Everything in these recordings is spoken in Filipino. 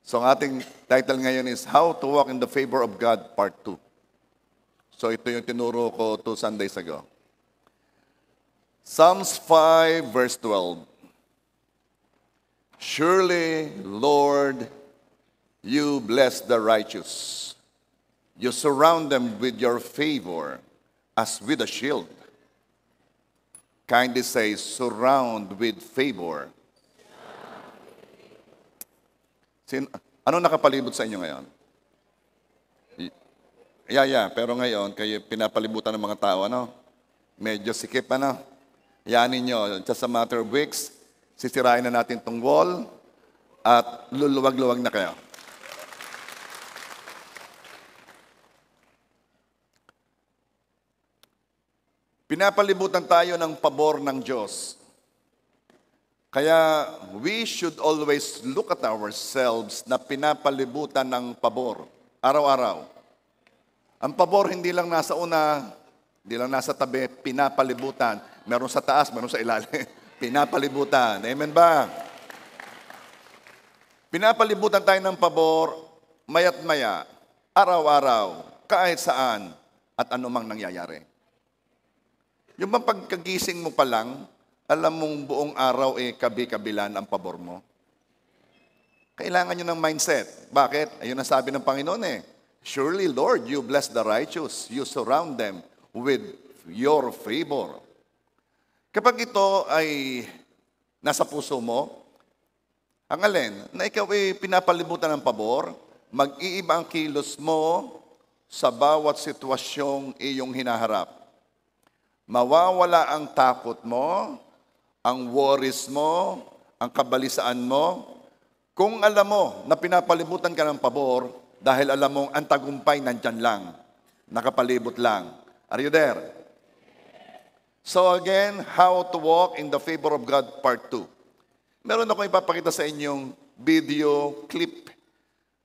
So ang ating title ngayon is How to Walk in the Favor of God, Part 2. So ito yung tinuro ko 2 Sundays ago. Psalms 5 verse 12. Surely, Lord, you bless the righteous. You surround them with your favor as with a shield. Kindly say, surround with favor. Ano nakapalibot sa inyo ngayon? Pero ngayon, kayo pinapalibutan ng mga tao, ano? Medyo sikip, ano? Yanin nyo, just a matter of weeks, sisirain na natin tong wall at luluwag-luwag na kayo. Pinapalibutan tayo ng pabor ng Diyos. Kaya we should always look at ourselves na pinapalibutan ng pabor, araw-araw. Ang pabor hindi lang nasa una, hindi lang nasa tabi, pinapalibutan. Meron sa taas, meron sa ilalim. Pinapalibutan. Amen ba? Pinapalibutan tayo ng pabor, mayat maya, araw-araw, kahit saan, at anumang nangyayari. Yung bang pagkagising mo pa lang, alam mong buong araw kabi-kabilan ang pabor mo? Kailangan nyo ng mindset. Bakit? Ayun ang sabi ng Panginoon Surely, Lord, you bless the righteous. You surround them with your favor. Kapag ito ay nasa puso mo, ang alin, na ikaw pinapalibutan ng pabor, mag-iiba ang kilos mo sa bawat sitwasyong iyong hinaharap. Mawawala ang takot mo, ang worries mo, ang kabalisaan mo, kung alam mo na pinapalibutan ka ng pabor dahil alam mong ang tagumpay nandyan lang, nakapalibot lang. Are you there? So again, how to walk in the favor of God, Part 2. Meron ako ipapakita sa inyong video clip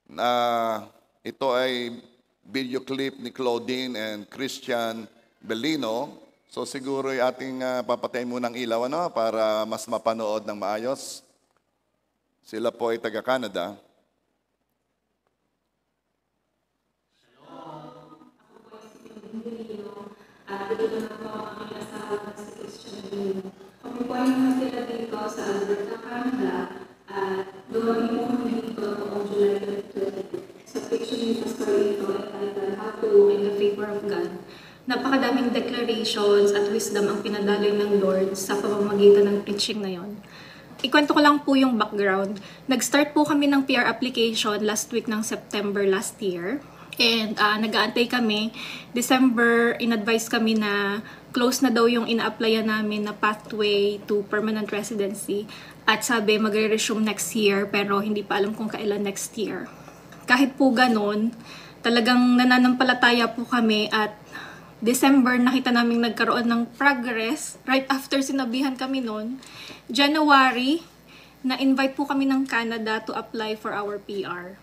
na ito ay video clip ni Claudine and Christian Bellino. So siguro ay ating papatayin muna ng ilaw para mas mapanood ng maayos. Sila po ay taga-Canada. At dito na po ang aking asawa na si Christian Bellino. Kami po ay nakatira dito sa Alberta, Canada. At dumating po kami dito noong July 2022. Sa picture nito sa ito ay titled How to Walk in the Favor of God. Napakadaming declarations at wisdom ang pinadaloy ng Lord sa pamamagitan ng preaching na yon. Ikwento ko lang po yung background. Nag-start po kami ng PR application last week ng September last year. And nag-aantay kami. December, in-advise kami na close na daw yung ina-applyan namin na pathway to permanent residency. At sabi, magre-resume next year, pero hindi pa alam kung kailan next year. Kahit po ganun, talagang nananampalataya po kami at December, nakita namin nagkaroon ng progress. Right after sinabihan kami noon, January, na-invite po kami ng Canada to apply for our PR.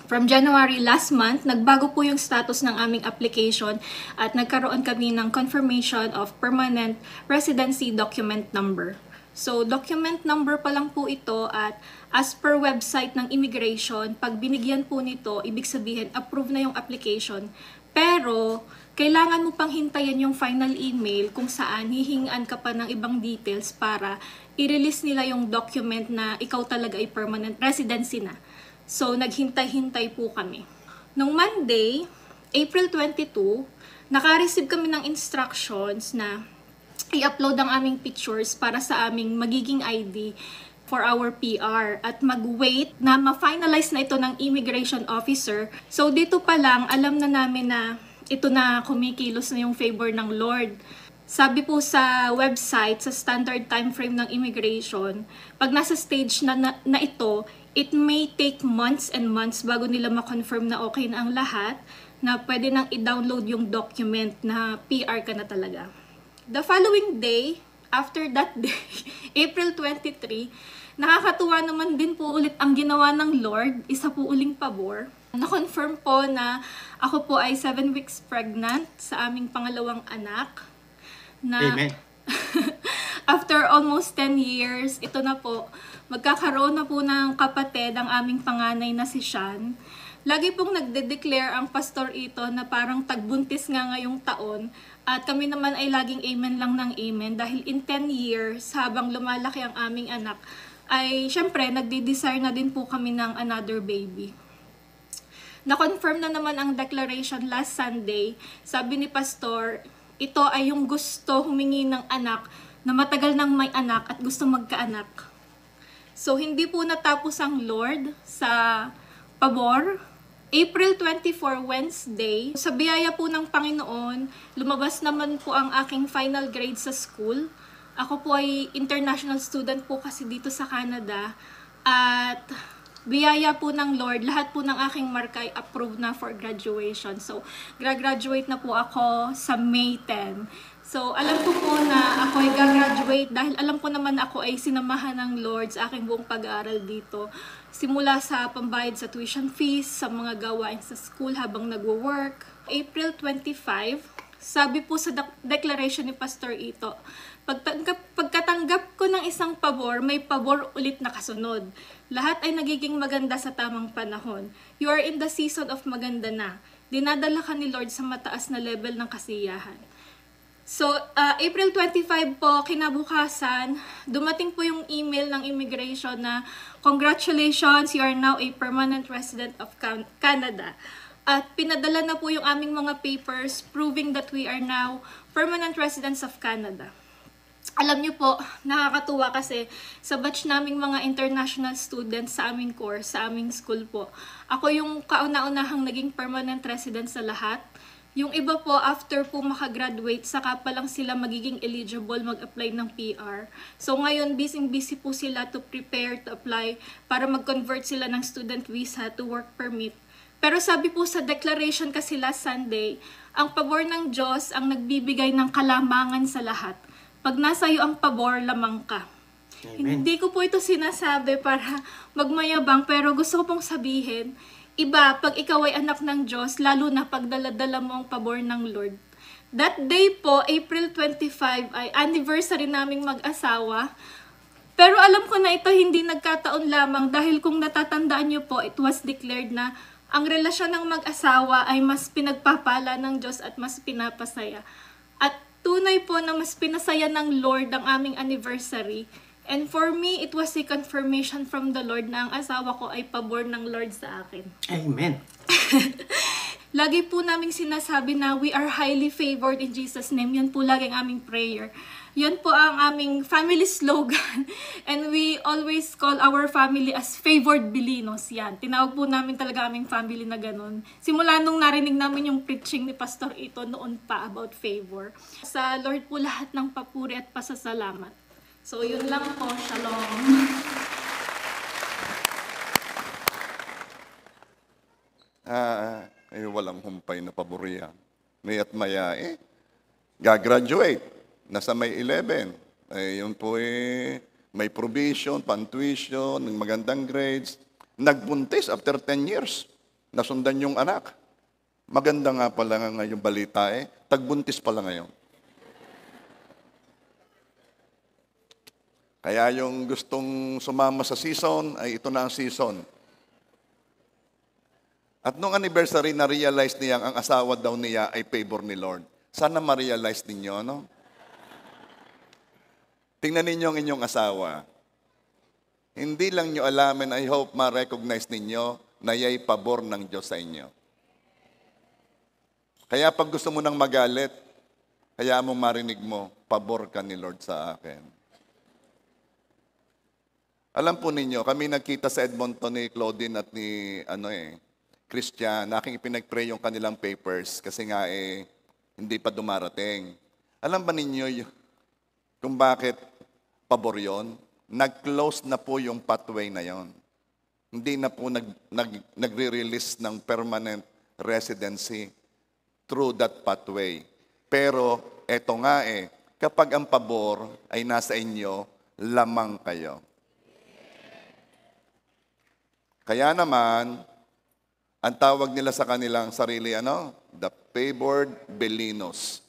From January last month, nagbago po yung status ng aming application at nagkaroon kami ng confirmation of permanent residency document number. So, document number pa lang po ito at as per website ng immigration, pag binigyan po nito, ibig sabihin, approve na yung application. Pero, kailangan mo pang hintayin yung final email kung saan hihingaan ka pa ng ibang details para i-release nila yung document na ikaw talaga ay permanent residency na. So, naghintay-hintay po kami. Nung Monday, April 22, naka-receive kami ng instructions na i-upload ang aming pictures para sa aming magiging ID for our PR at mag-wait na ma-finalize na ito ng immigration officer. So, dito pa lang, alam na namin na ito na kumikilos na yung favor ng Lord. Sabi po sa website, sa standard time frame ng immigration, pag nasa stage na ito, it may take months and months bago nila ma-confirm na okay na ang lahat, na pwede nang i-download yung document na PR ka na talaga. The following day, after that day, April 23, nakakatuwa naman din po ulit ang ginawa ng Lord, isa po uling pabor. Na-confirm po na ako po ay 7 weeks pregnant sa aming pangalawang anak. Na Amen. after almost 10 years, ito na po, magkakaroon na po ng kapatid ang aming panganay na si Sean. Lagi pong nagde-declare ang Pastor Ito na parang tagbuntis nga ngayong taon at kami naman ay laging amen lang ng amen dahil in 10 years habang lumalaki ang aming anak ay syempre nagdi-desire na din po kami ng another baby. Na-confirm na naman ang declaration last Sunday. Sabi ni Pastor, ito ay yung gusto humingi ng anak na matagal nang may anak at gusto magkaanak. So, hindi po natapos ang Lord sa pabor. April 24, Wednesday, sa biyaya po ng Panginoon, lumabas naman po ang aking final grade sa school. Ako po ay international student po kasi dito sa Canada. At biyaya po ng Lord, lahat po ng aking marka ay approved na for graduation. So, graduate na po ako sa May 10. So, alam ko po na ako ay gagraduate dahil alam ko naman ako ay sinamahan ng Lord sa aking buong pag-aaral dito. Simula sa pambayad sa tuition fees, sa mga gawain sa school habang nagwo-work. April 25, sabi po sa declaration ni Pastor Ito, pagkatanggap ko ng isang pabor, may pabor ulit na kasunod. Lahat ay nagiging maganda sa tamang panahon. You are in the season of maganda na. Dinadala ka ni Lord sa mataas na level ng kasiyahan. So, April 25 po, kinabukasan, dumating po yung email ng immigration na congratulations, you are now a permanent resident of Canada. At pinadala na po yung aming mga papers proving that we are now permanent residents of Canada. Alam niyo po, nakakatuwa kasi sa batch naming mga international students sa aming course, sa aming school po, ako yung kauna-unahang naging permanent resident sa lahat. Yung iba po, after po makagraduate, saka pa lang sila magiging eligible mag-apply ng PR. So ngayon, busy po sila to prepare to apply para mag-convert sila ng student visa to work permit. Pero sabi po sa declaration kasi last Sunday, ang pabor ng Diyos ang nagbibigay ng kalamangan sa lahat. Pag nasa iyo ang pabor, lamang ka. Amen. Hindi ko po ito sinasabi para magmayabang, pero gusto ko pong sabihin, iba, pag ikaw ay anak ng Diyos, lalo na pag dala-dala mo ang pabor ng Lord. That day po, April 25, ay anniversary naming mag-asawa. Pero alam ko na ito hindi nagkataon lamang dahil kung natatandaan niyo po, it was declared na ang relasyon ng mag-asawa ay mas pinagpapala ng Diyos at mas pinapasaya. At tunay po na mas pinasaya ng Lord ang aming anniversary. And for me, it was a confirmation from the Lord na ang asawa ko ay pabor ng Lord sa akin. Amen. Lagi po naming sinasabi na we are highly favored in Jesus' name. Yan po lagi ang aming prayer. Yan po ang aming family slogan. And we always call our family as favored Bilinos. Yan. Tinawag po namin talaga aming family na ganun. Simula nung narinig namin yung preaching ni Pastor Ito noon pa about favor. Sa Lord po lahat ng papuri at pasasalamat. So, yun lang po. Shalom. Walang humpay na pabor yan. Mayat maya, gagraduate. Nasa May 11. Yun po may provision, pan-tuition, magandang grades. Nagbuntis after 10 years. Nasundan yung anak. Maganda nga pala nga yung balita tagbuntis pala ngayon. Kaya yung gustong sumama sa season, ay ito na ang season. At nung anniversary, na-realize niya ang asawa daw niya ay favor ni Lord. Sana ma-realize ninyo, no? Tingnan ninyo ang inyong asawa. Hindi lang nyo alamin, I hope ma-recognize ninyo na yay pabor ng Diyos sa inyo. Kaya pag gusto mo nang magalit, kaya mong marinig mo, pabor ka ni Lord sa akin. Alam po ninyo, kami nagkita sa Edmonton ni Claudine at ni Christian, aking ipinag-pray yung kanilang papers kasi nga hindi pa dumarating. Alam ba ninyo kung bakit pabor yun? Nag-close na po yung pathway na yon. Hindi na po nagre-release ng permanent residency through that pathway. Pero eto nga kapag ang pabor ay nasa inyo, lamang kayo. Kaya naman, ang tawag nila sa kanilang sarili, the favored Bilinos.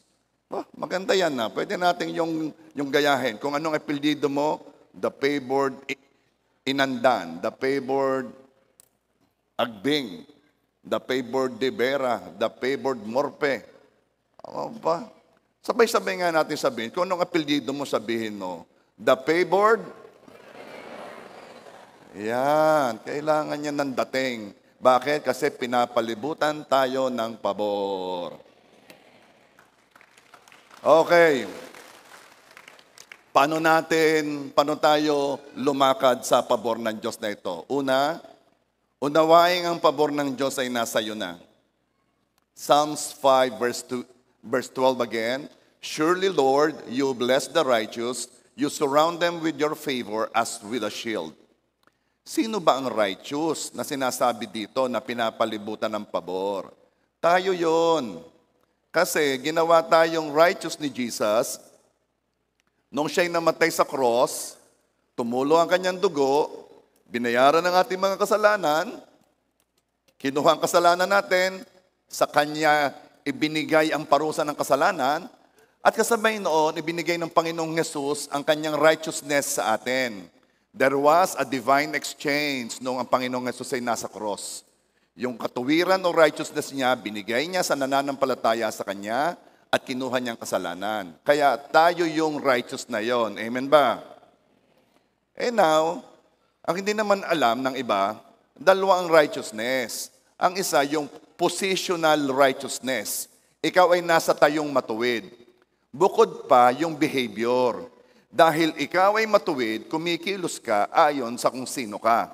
Maganda yan na. Pwede natin yung gayahin. Kung anong apelyido mo, the favored Inandan, the favored Agbing, the favored De Vera, the favored Morpe. Ano ba? Sabay-sabay nga natin sabihin. Kung anong apelyido mo, sabihin mo. The favored. Yan. Kailangan niya ng dating. Bakit? Kasi pinapalibutan tayo ng pabor. Okay. Paano tayo lumakad sa pabor ng Diyos na ito? Una, unawain ang pabor ng Diyos ay nasa iyo na. Psalms 5 verse 12 again. Surely, Lord, you bless the righteous. You surround them with your favor as with a shield. Sino ba ang righteous na sinasabi dito na pinapalibutan ng pabor? Tayo yon. Kasi ginawa tayong righteous ni Jesus nung siya'y namatay sa cross, tumulo ang kanyang dugo, binayaran ng ating mga kasalanan, kinuha ang kasalanan natin, sa kanya ibinigay ang parusa ng kasalanan, at kasabay noon, ibinigay ng Panginoong Hesus ang kanyang righteousness sa atin. There was a divine exchange nung ang Panginoong Hesus ay nasa cross. Yung katuwiran o righteousness niya, binigay niya sa nananampalataya sa kanya at kinuha niyang kasalanan. Kaya tayo yung righteous na yon. Amen ba? Now, ang hindi naman alam ng iba, dalawa ang righteousness. Ang isa, yung positional righteousness. Ikaw ay nasa tayong matuwid. Bukod pa yung behavior. Dahil ikaw ay matuwid, kumikilos ka ayon sa kung sino ka.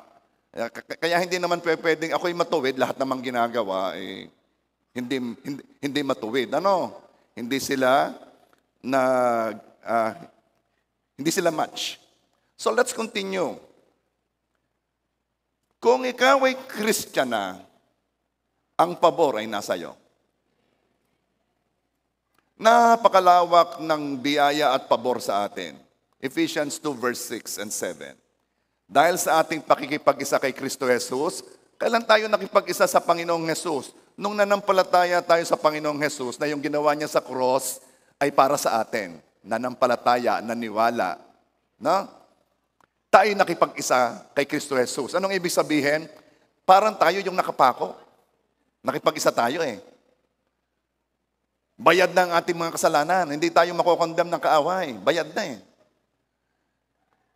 Kaya hindi naman pwedeng ako'y matuwid, lahat namang ginagawa, hindi matuwid. Ano? Hindi sila match. So let's continue. Kung ikaw ay Christian na, ang pabor ay nasa iyo. Napakalawak ng biyaya at pabor sa atin. Ephesians 2 verse 6 and 7. Dahil sa ating pakikipag-isa kay Kristo Jesus, kailan tayo nakipag-isa sa Panginoong Jesus? Nung nanampalataya tayo sa Panginoong Jesus na yung ginawa niya sa cross ay para sa atin. Nanampalataya, naniwala. No? Tayo nakipag-isa kay Kristo Jesus. Anong ibig sabihin? Parang tayo yung nakapako. Nakipag-isa tayo eh. Bayad na ang ating mga kasalanan. Hindi tayo makokondem ng kaaway. Bayad na eh.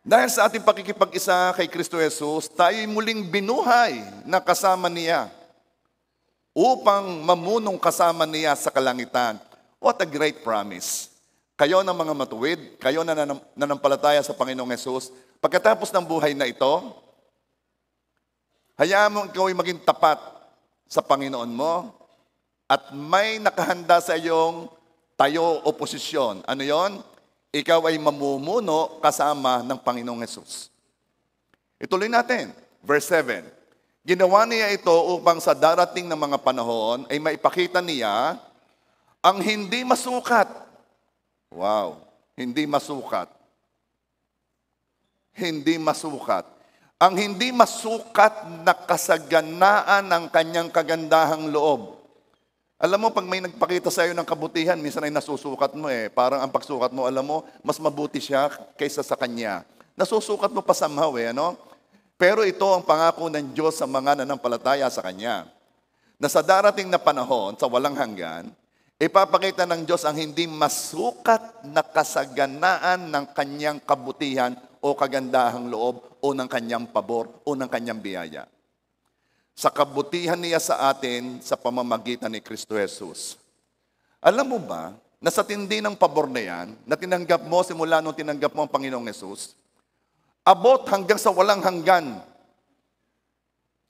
Dahil sa ating pakikipag-isa kay Kristo Jesus, tayo'y muling binuhay na kasama niya upang mamunong kasama niya sa kalangitan. What a great promise. Kayo ng mga matuwid, kayo na nanampalataya sa Panginoong Jesus, pagkatapos ng buhay na ito, hayaan mo ikaw ay maging tapat sa Panginoon mo at may nakahanda sa iyong tayo o posisyon. Ano yon? Ikaw ay mamumuno kasama ng Panginoong Jesus. Ituloy natin. Verse 7. Ginawa niya ito upang sa darating na mga panahon ay maipakita niya ang hindi masukat. Wow. Hindi masukat. Hindi masukat. Ang hindi masukat na kasaganaan ng kanyang kagandahang loob. Alam mo, pag may nagpakita sa iyo ng kabutihan, minsan ay nasusukat mo eh. Parang ang pagsukat mo, alam mo, mas mabuti siya kaysa sa kanya. Nasusukat mo pa somehow eh, ano? Pero ito ang pangako ng Diyos sa mga nanampalataya sa Kanya. Na sa darating na panahon, sa walang hanggan, ipapakita ng Diyos ang hindi masukat na kasaganaan ng Kanyang kabutihan o kagandahang loob o ng Kanyang pabor o ng Kanyang biyaya. Sa kabutihan niya sa atin sa pamamagitan ni Kristo Jesus. Alam mo ba, na sa tindi ng pabor na yan, na tinanggap mo simula nung tinanggap mo ang Panginoong Jesus, abot hanggang sa walang hanggan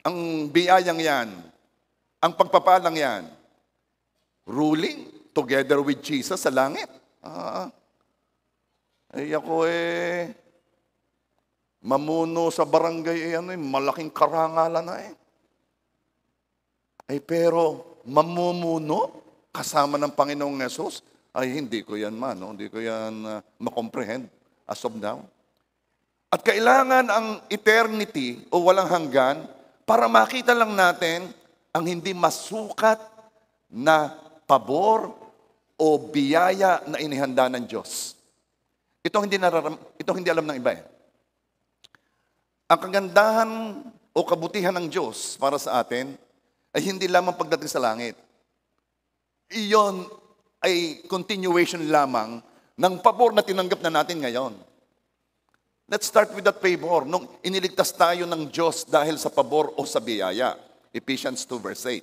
ang biyayang yan, ang pagpapalang yan, ruling together with Jesus sa langit. Ako mamuno sa barangay, malaking karangalan na eh. Pero mamumuno kasama ng Panginoong Yesus, hindi ko yan hindi ko yan makomprehend as of now. At kailangan ang eternity o walang hanggan para makita lang natin ang hindi masukat na pabor o biyaya na inihanda ng Diyos. Ito hindi alam ng iba eh. Ang kagandahan o kabutihan ng Diyos para sa atin ay hindi lamang pagdating sa langit. Iyon ay continuation lamang ng pabor na tinanggap na natin ngayon. Let's start with that favor. Nung iniligtas tayo ng Diyos dahil sa pabor o sa biyaya. Ephesians 2 verse 8.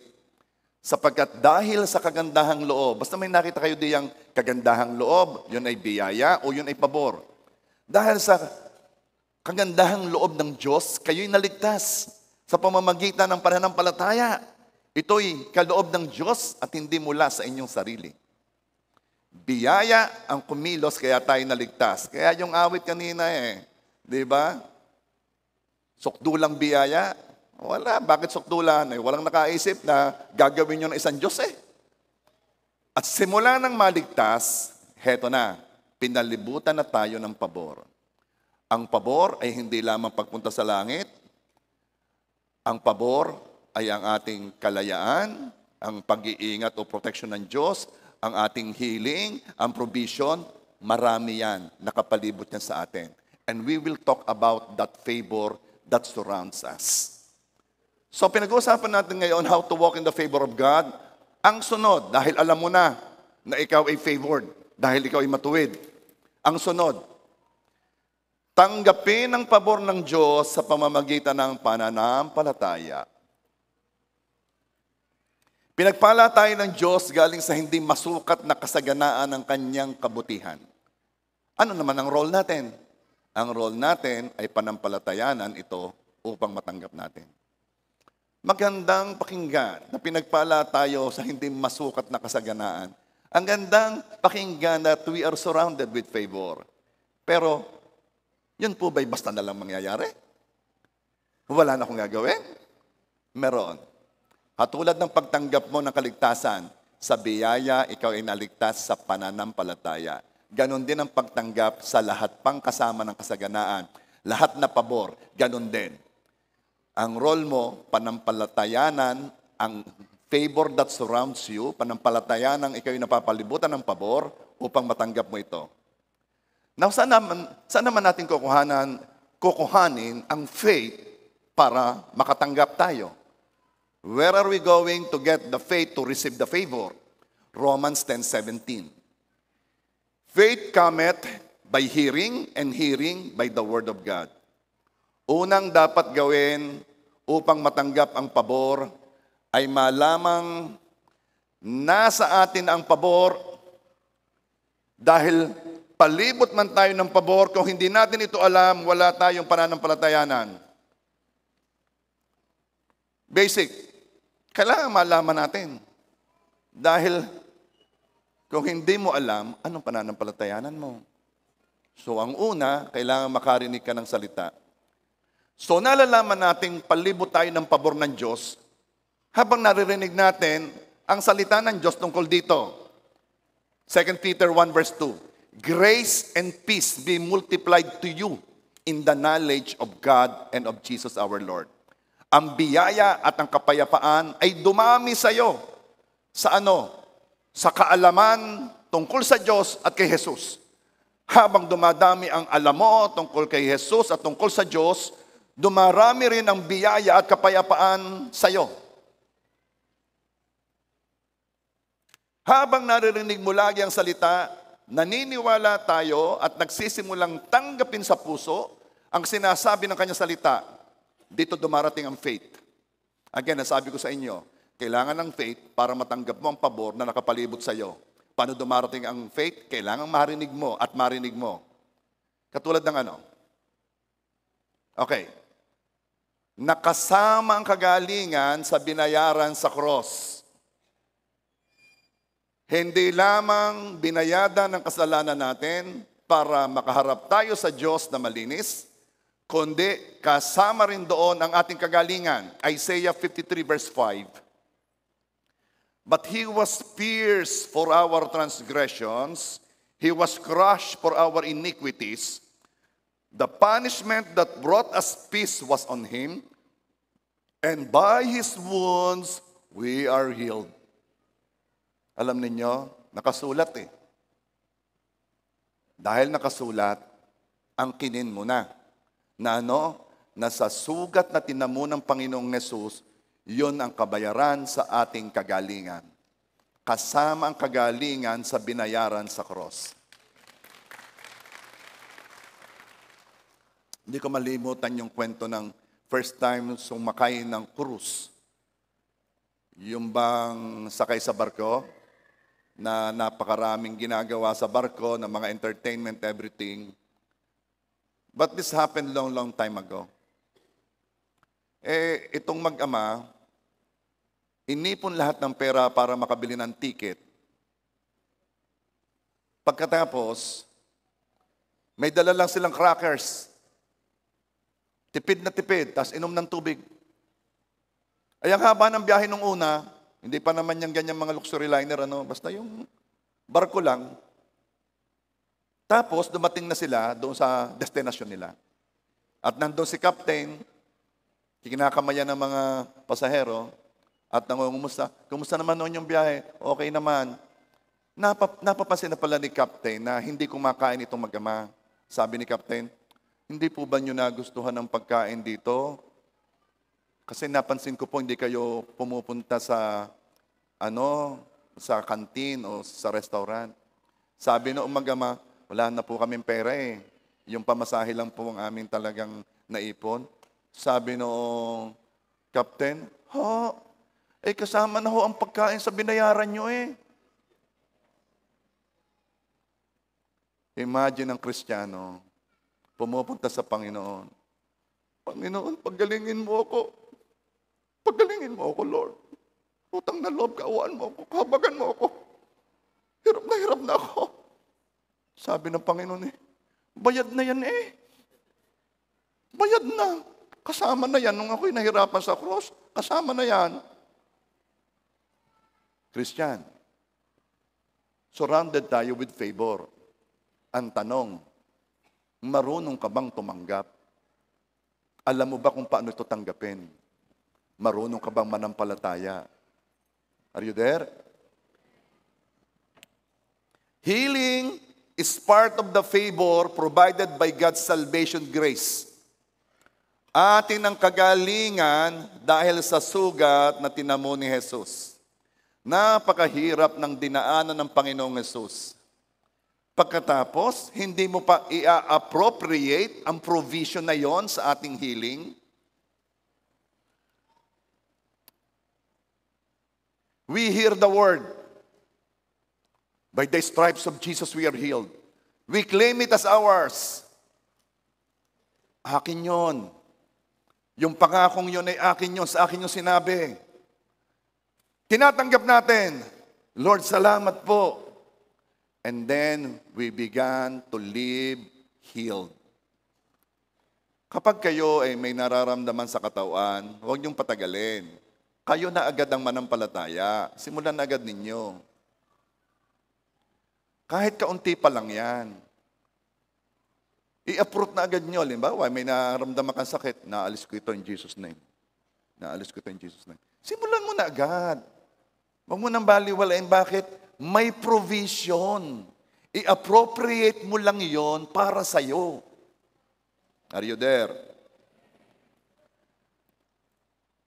Sapagkat dahil sa kagandahang loob, basta may nakita kayo diyang kagandahang loob, yun ay biyaya o yun ay pabor. Dahil sa kagandahang loob ng Diyos, kayo'y naligtas sa pamamagitan ng pananampalataya. Ito'y kaloob ng Diyos at hindi mula sa inyong sarili. Biyaya ang kumilos kaya tayo naligtas. Kaya yung awit kanina di ba? Sukdulang biyaya. Wala. Bakit sukdulan? Walang nakaisip na gagawin nyo ng isang Diyos At simula ng maligtas, heto na, pinalibutan na tayo ng pabor. Ang pabor ay hindi lamang pagpunta sa langit. Ang pabor ay ang ating kalayaan, ang pag-iingat o protection ng Diyos, ang ating healing, ang provision, marami yan, nakapalibot yan sa atin. And we will talk about that favor that surrounds us. So pinag-uusapan natin ngayon how to walk in the favor of God. Ang sunod, dahil alam mo na ikaw ay favored, dahil ikaw ay matuwid. Ang sunod, tanggapin ang pabor ng Diyos sa pamamagitan ng pananampalataya. Pinagpala tayo ng Diyos galing sa hindi masukat na kasaganaan ng kanyang kabutihan. Ano naman ang role natin? Ang role natin ay panampalatayanan ito upang matanggap natin. Magandang pakinggan na pinagpala tayo sa hindi masukat na kasaganaan. Ang gandang pakinggan that we are surrounded with favor. Pero, yun po ba'y basta na lang mangyayari? Wala na akong gagawin? Meron. Katulad ng pagtanggap mo ng kaligtasan, sa biyaya, ikaw ay naligtas sa pananampalataya. Ganon din ang pagtanggap sa lahat pang kasama ng kasaganaan. Lahat na pabor, ganon din. Ang role mo, panampalatayanan, ang favor that surrounds you, panampalatayanan, ikaw ay napapalibutan ng pabor upang matanggap mo ito. Now, saan naman natin kukuhanin ang faith para makatanggap tayo? Where are we going to get the faith to receive the favor? Romans 10:17. Faith cometh by hearing, and hearing by the word of God. Unang dapat gawin upang matanggap ang pabor ay malamang nasa atin ang pabor dahil palibot man tayo ng pabor, kung hindi natin ito alam, wala tayong pananampalatayanan. Basic. Kailangan malaman natin. Dahil kung hindi mo alam, anong pananampalatayanan mo? So ang una, kailangan makarinig ka ng salita. So nalalaman nating palibot tayo ng pabor ng Diyos habang naririnig natin ang salita ng Diyos tungkol dito. 2 Peter 1 verse 2. Grace and peace be multiplied to you in the knowledge of God and of Jesus our Lord. Ang biyaya at ang kapayapaan ay dumami sa iyo. Sa ano? Sa kaalaman tungkol sa Diyos at kay Jesus. Habang dumadami ang alam mo tungkol kay Jesus at tungkol sa Diyos, dumarami rin ang biyaya at kapayapaan sa iyo. Habang naririnig mo lagi ang salita, naniniwala tayo at nagsisimulang tanggapin sa puso ang sinasabi ng kanyang salita. Dito dumarating ang faith. Again, nasabi ko sa inyo, kailangan ng faith para matanggap mo ang pabor na nakapalibot sa iyo. Paano dumarating ang faith? Kailangan marinig mo at marinig mo. Katulad ng ano? Okay. Nakasama ang kagalingan sa binayaran sa cross. Hindi lamang binayadan ng kasalanan natin para makaharap tayo sa Diyos na malinis, kundi kasama rin doon ang ating kagalingan. Isaiah 53 verse 5. But He was pierced for our transgressions, He was crushed for our iniquities. The punishment that brought us peace was on Him, and by His wounds we are healed. Alam ninyo, nakasulat Dahil nakasulat, ang kinin mo na ano? na sa sugat na tinamo ng Panginoong Hesus, yun ang kabayaran sa ating kagalingan. Kasama ang kagalingan sa binayaran sa cross. Hindi ko malimutan yung kwento ng first time sumakay ng krus. Yung bang sakay sa barko, na napakaraming ginagawa sa barko, na mga entertainment, everything. But this happened long time ago. Itong mag-ama, inipon lahat ng pera para makabili ng ticket. Pagkatapos, may dala lang silang crackers. Tipid na tipid, tas inom ng tubig. Ay, ang haba ng biyahe nung una, hindi pa naman yung ganyan mga luxury liner, basta yung barko lang. Tapos, dumating na sila doon sa destinasyon nila. At nandun si Captain, kinakamayan ng mga pasahero, at nangungumusta, kumusta naman noon yung biyahe? Okay naman. Napapansin na pala ni Captain na hindi kumakain itong mag-ama. Sabi ni Captain, hindi po ba nyo nagustuhan ng pagkain dito? Kasi napansin ko po, hindi kayo pumupunta sa, sa kantin o sa restaurant. Sabi noong mag-ama, wala na po kaming pera eh. Yung pamasahe lang po ang amin talagang naipon. Sabi noong Captain, kasama na ho ang pagkain sa binayaran nyo eh. Imagine ang Kristiyano, pumupunta sa Panginoon. Panginoon, pagalingin mo ako. Pagalingin mo ako, Lord. Utang na loob, kaawaan mo ako, kahabagan mo ako. Hirap na ako. Sabi ng Panginoon bayad na yan eh. Bayad na. Kasama na yan. Nung ako'y nahirapan sa cross, kasama na yan. Christian, surrounded tayo with favor. Ang tanong, marunong ka bang tumanggap? Alam mo ba kung paano ito tanggapin? Marunong ka bang manampalataya? Are you there? Healing is part of the favor provided by God's salvation grace. Atin ang kagalingan dahil sa sugat na tinamo ni Jesus. Napakahirap ng dinaanan ng Panginoong Jesus. Pagkatapos, hindi mo pa i-appropriate ang provision na yon sa ating healing. We hear the word. By the stripes of Jesus we are healed. We claim it as ours. Akin yon. Yung pangakong yon ay akin yon. Sa akin yung sinabi. Tinatanggap natin. Lord, salamat po. And then, we began to live healed. Kapag kayo ay may nararamdaman sa katawan, huwag niyong patagalin. Kayo na agad ang manampalataya. Simulan na agad ninyo. Kahit kaunti pa lang yan. I-uproot na agad nyo. Halimbawa, may nararamdaman kang sakit, naalis ko ito in Jesus' name. Naalis ko ito in Jesus' name. Simulan mo na agad. Huwag mo nang baliwalain. Bakit? May provision. I-appropriate mo lang yon para sa'yo. Are you there?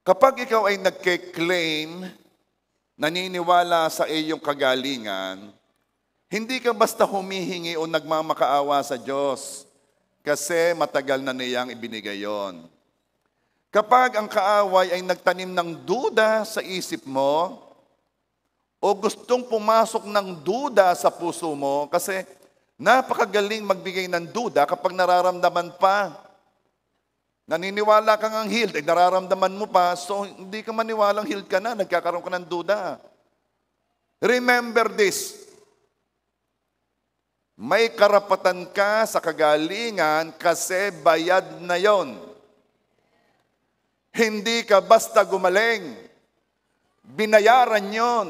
Kapag ikaw ay nagke-claim, naniniwala sa iyong kagalingan, hindi ka basta humihingi o nagmamakaawa sa Diyos kasi matagal na niyang ibinigay yon. Kapag ang kaaway ay nagtanim ng duda sa isip mo, o gustong pumasok ng duda sa puso mo, kasi napakagaling magbigay ng duda kapag nararamdaman pa. Naniniwala kang ang healed, ay nararamdaman mo pa, so hindi ka maniwalang healed ka na, nagkakaroon ka ng duda. Remember this. May karapatan ka sa kagalingan kasi bayad na yon. Hindi ka basta gumaling. Binayaran yon.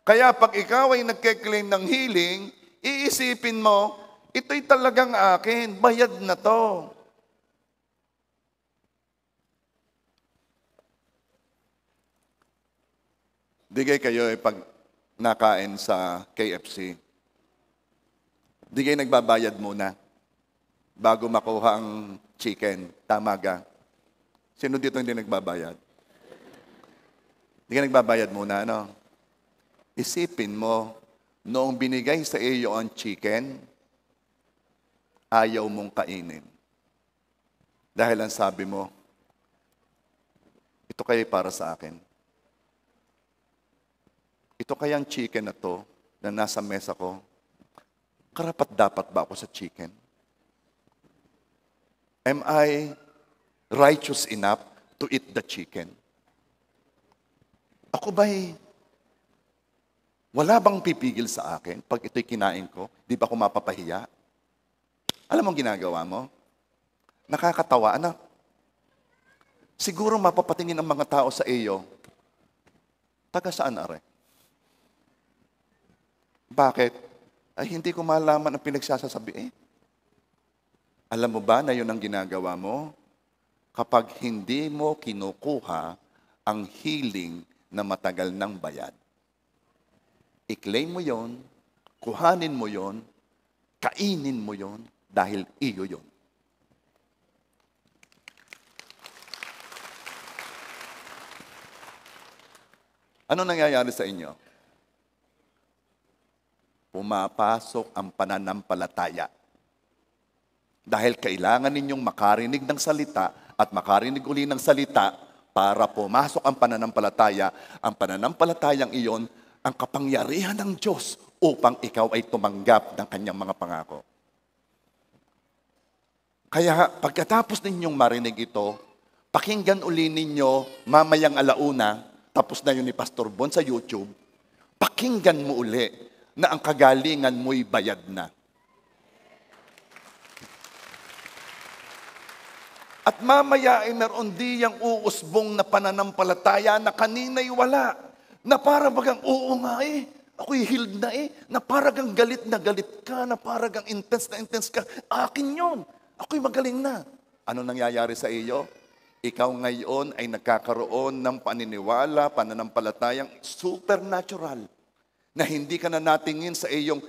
Kaya pag ikaw ay nagke-claim ng healing, iisipin mo, ito'y talagang akin, bayad na to. Digay kayo pag nakain sa KFC. Digay nagbabayad muna bago makuha ang chicken. Tama ka? Sino dito hindi nagbabayad? Hindi ka nagbabayad muna, ano? Isipin mo, noong binigay sa iyo ang chicken, ayaw mong kainin. Dahil ang sabi mo, ito kaya para sa akin. Ito kayang chicken na to, na nasa mesa ko, karapat dapat ba ako sa chicken? Am I righteous enough to eat the chicken? Ako ba'y wala bang pipigil sa akin pag ito'y kinain ko? Di ba ako mapapahiya? Alam mo ang ginagawa mo? Nakakatawa, anak. Siguro mapapatingin ang mga tao sa iyo. Taga saan, are? Bakit? Ay, hindi ko malaman ang pinagsasabi. Alam mo ba na yun ang ginagawa mo? Kapag hindi mo kinukuha ang healing na matagal ng bayad. I-claim mo yon, kuhanin mo yon, kainin mo yon, dahil iyo yon. Ano nangyayari sa inyo? Pumapasok ang pananampalataya. Dahil kailangan ninyong makarinig ng salita at makarinig uli ng salita para pumasok ang pananampalataya. Ang pananampalatayang iyon, ang kapangyarihan ng Diyos upang ikaw ay tumanggap ng kanyang mga pangako. Kaya pagkatapos ninyong marinig ito, pakinggan uli ninyo mamayang alauna, tapos na yun ni Pastor Bon sa YouTube, pakinggan mo uli na ang kagalingan mo'y bayad na. At mamaya ay meron diyang uusbong na pananampalataya na kanina'y wala. Na para bagang, oo nga ako'y healed na na para gang galit na galit ka, na para gang intense na intense ka. Akin yun. Ako'y magaling na. Ano nangyayari sa iyo? Ikaw ngayon ay nagkakaroon ng paniniwala, pananampalatayang supernatural. Na hindi ka na natingin sa iyong,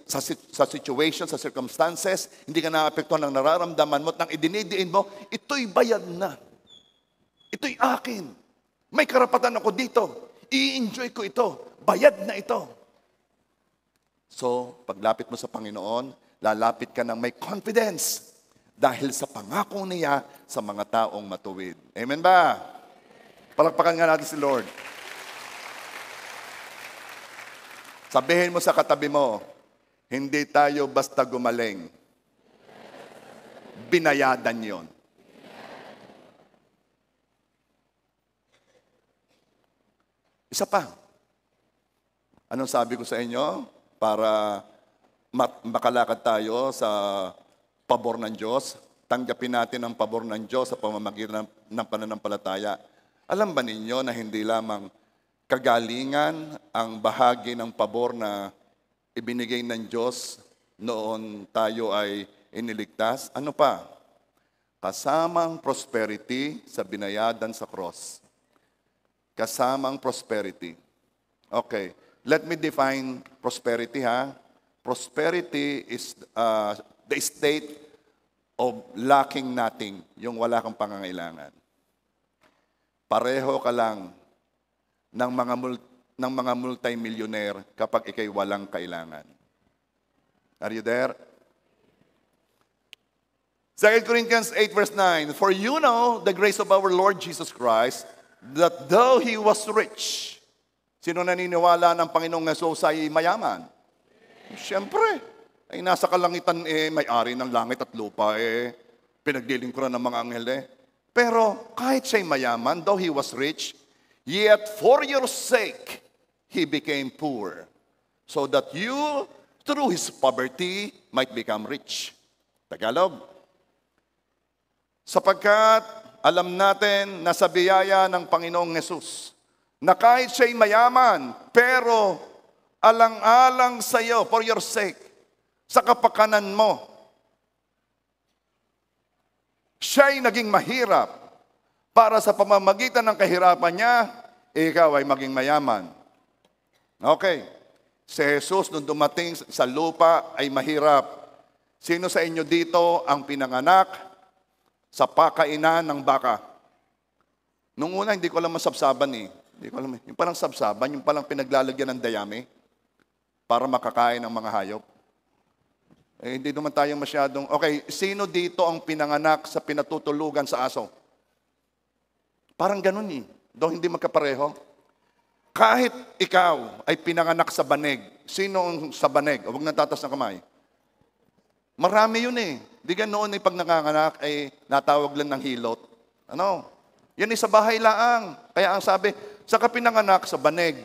sa situation, sa circumstances, hindi ka naapektuhan ng nararamdaman mo, at nang idinidiin mo, ito'y bayad na. Ito'y akin. May karapatan ako dito. I-enjoy ko ito. Bayad na ito. So, paglapit mo sa Panginoon, lalapit ka ng may confidence dahil sa pangako niya sa mga taong matuwid. Amen ba? Palakpakan nga natin si Lord. Sabihin mo sa katabi mo, hindi tayo basta gumaling. Binayadan yon. Isa pa. Anong sabi ko sa inyo? Para makalakad tayo sa pabor ng Diyos. Tanggapin natin ang pabor ng Diyos sa pamamagitan ng pananampalataya. Alam ba ninyo na hindi lamang kagalingan ang bahagi ng pabor na ibinigay ng Diyos noon tayo ay iniligtas? Ano pa? Kasamang prosperity sa binayadan sa cross. Kasamang prosperity. Okay, let me define prosperity ha. Prosperity is the state of lacking nothing, yung wala kang pangangailangan. Pareho ka lang ng mga multi-millionaire kapag ikay walang kailangan. Are you there? 2 Corinthians 8 verse 9, for you know the grace of our Lord Jesus Christ, that though He was rich, sino naniniwala ng Panginoong Hesus ay mayaman? Siyempre, ay nasa kalangitan may-ari ng langit at lupa pinaglilingkuran ng mga anghel Pero kahit siya'y mayaman, though He was rich, yet for your sake, He became poor, so that you, through His poverty, might become rich. Tagalog. Sapagkat alam natin na sa biyaya ng Panginoong Hesus, na kahit siya'y mayaman, pero alang-alang sa iyo, for your sake, sa kapakanan mo, siya'y naging mahirap, para sa pamamagitan ng kahirapan niya, ikaw ay maging mayaman. Okay. Si Jesus nung dumating sa lupa ay mahirap. Sino sa inyo dito ang pinanganak sa pakainan ng baka? Nung una, hindi ko alam masabsaban eh. Hindi ko alam eh. Yung palang sabsaban, yung palang pinaglalagyan ng dayami para makakain ng mga hayop. Eh, hindi naman tayo masyadong... Okay, sino dito ang pinanganak sa pinatutulugan sa aso? Parang ganun eh. Doon hindi magkapareho. Kahit ikaw ay pinanganak sa banig, sino ang sa banig? Huwag nang tatas ng kamay. Marami yun eh. Di ka noon ay pag nanganganak ay natawag lang ng hilot. Ano? Yan ay sa bahay laang. Kaya ang sabi, sa kapinanganak sa banig,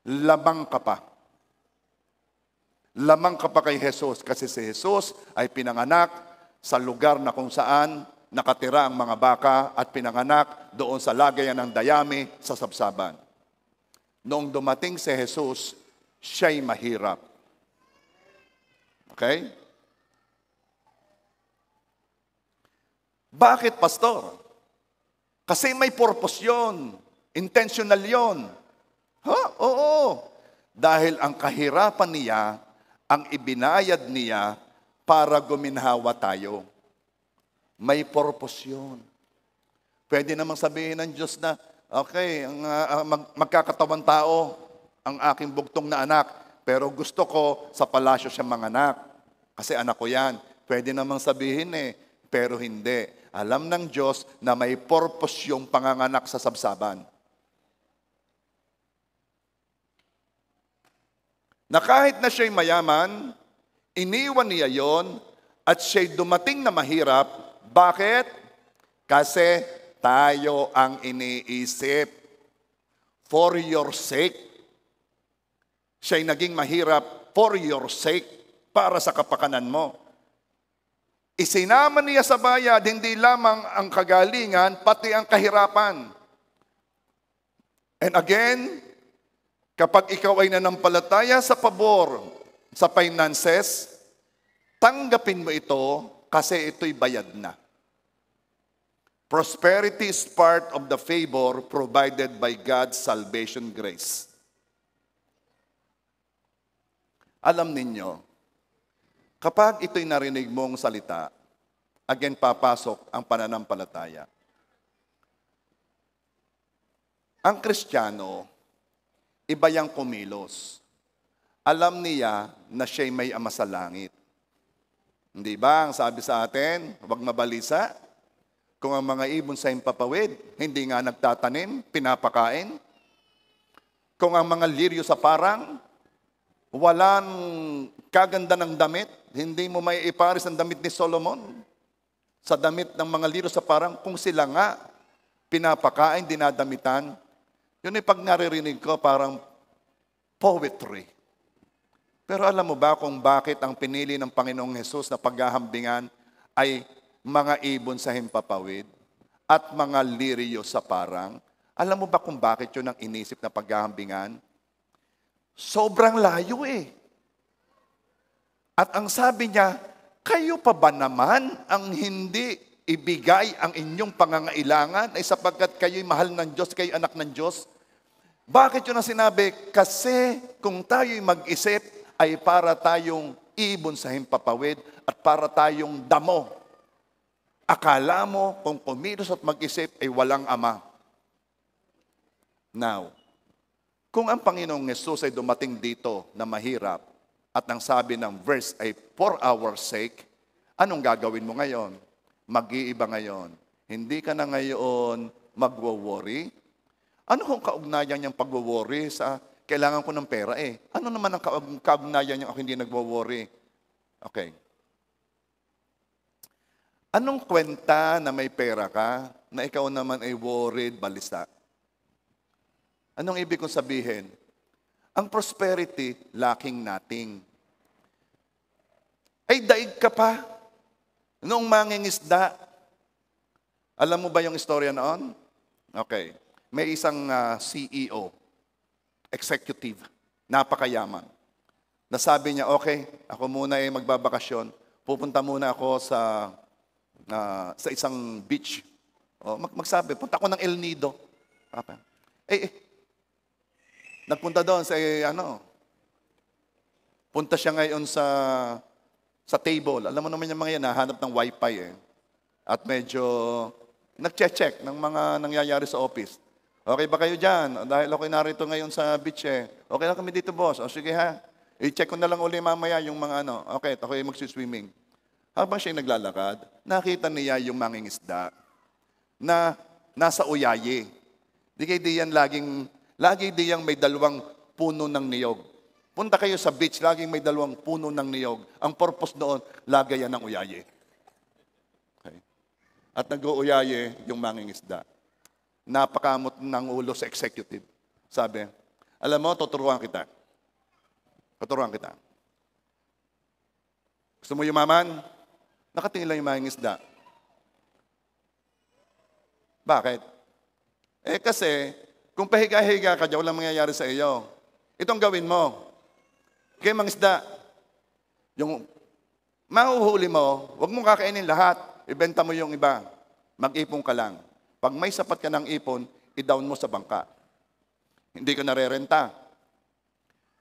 lamang ka pa. Lamang ka pa kay Jesus kasi si Jesus ay pinanganak sa lugar na kung saan nakatira ang mga baka at pinanganak doon sa lagayan ng dayami sa sabsaban. Noong dumating si Jesus, siya'y mahirap. Okay? Bakit, pastor? Kasi may purpose yun. Intentional yun. Oo. Dahil ang kahirapan niya, ang ibinayad niya para guminhawa tayo. May purpose yun. Pwede namang sabihin ng Diyos na, okay, magkakatawan tao ang aking bugtong na anak, pero gusto ko sa palasyo siya manganak. Kasi anak ko yan. Pwede namang sabihin pero hindi. Alam ng Diyos na may purpose yung panganganak sa sabsaban. Na kahit na siya'y mayaman, iniwan niya yon at siya'y dumating na mahirap. Bakit? Kasi tayo ang iniisip. For your sake. Siya'y naging mahirap for your sake, para sa kapakanan mo. Isinama niya sa bayad, hindi lamang ang kagalingan, pati ang kahirapan. And again, kapag ikaw ay nanampalataya sa pabor sa finances, tanggapin mo ito kasi ito'y bayad na. Prosperity is part of the favor provided by God's salvation grace. Alam ninyo, kapag ito'y narinig mong salita, again papasok ang pananampalataya. Ang Kristiyano, iba yang kumilos. Alam niya na siya'y may ama sa langit. Hindi ba ang sabi sa atin, huwag mabalisa? Kung ang mga ibon sa himpapawid, hindi nga nagtatanim, pinapakain. Kung ang mga liryo sa parang, walang kaganda ng damit, hindi mo may iparis ang damit ni Solomon sa damit ng mga liryo sa parang, kung sila nga pinapakain, dinadamitan. Yun ay pag naririnig ko, parang poetry. Pero alam mo ba kung bakit ang pinili ng Panginoong Hesus na paghahambingan ay mga ibon sa himpapawid at mga liryo sa parang? Alam mo ba kung bakit yun ang inisip na paghahambingan? Sobrang layo eh. At ang sabi niya, kayo pa ba naman ang hindi ibigay ang inyong pangangailangan ay sapagkat kayo'y mahal ng Diyos, kayo'y anak ng Diyos? Bakit yun ang sinabi? Kasi kung tayo'y mag-isip ay para tayong ibon sa himpapawid at para tayong damo. Akala mo kung kumilos at mag-isip ay walang ama. Now, kung ang Panginoong Yesus ay dumating dito na mahirap at ang sabi ng verse ay for our sake, anong gagawin mo ngayon? Mag-iiba ngayon. Hindi ka na ngayon magwo-worry. Ano kung kaugnayan niyang pagwo-worry sa kailangan ko ng pera eh? Ano naman ang kaugnayan niyang ako hindi nagwo-worry? Okay. Anong kwenta na may pera ka na ikaw naman ay worried, balisa? Anong ibig kong sabihin? Ang prosperity, lacking nothing. Ay, daig ka pa. Noong mangingisda. Alam mo ba yung istorya noon? Okay. May isang CEO, executive, napakayaman. Nasabi niya, okay, ako muna ay magbabakasyon. Pupunta muna ako sa isang beach. O, magsabi, punta ako ng El Nido. Nagpunta doon sa Punta siya ngayon sa table. Alam mo naman yung mga yan, nahanap ng wifi eh. At medyo nag-check ng mga nangyayari sa office. Okay ba kayo dyan? Dahil ako'y narito ngayon sa beach eh. Okay lang kami dito, boss. O sige ha. I-check ko na lang uli mamaya yung mga ano. Okay, ako'y magsiswimming. Habang siya naglalakad, nakita niya yung mangingisda na nasa uyaye. Lagi diyang may dalawang puno ng niyog. Punta kayo sa beach, laging may dalawang puno ng niyog. Ang purpose doon, lagayan ng uyaye. Okay. At nag-uuyaye yung mangingisda. Napakamot ng ulo sa executive. Sabi, alam mo, tuturuan kita. Tuturuan kita. Gusto mo yumaman? Nakatingin lang yung mangingisda. Bakit? Kasi, kung pahiga-higa ka dyan, walang mangyayari sa iyo. Itong gawin mo. Kaya mangisda, yung mahuhuli mo, huwag mong kakainin lahat. Ibenta mo yung iba. Mag-ipon ka lang. Pag may sapat ka ng ipon, i-down mo sa bangka. Hindi ka narerenta.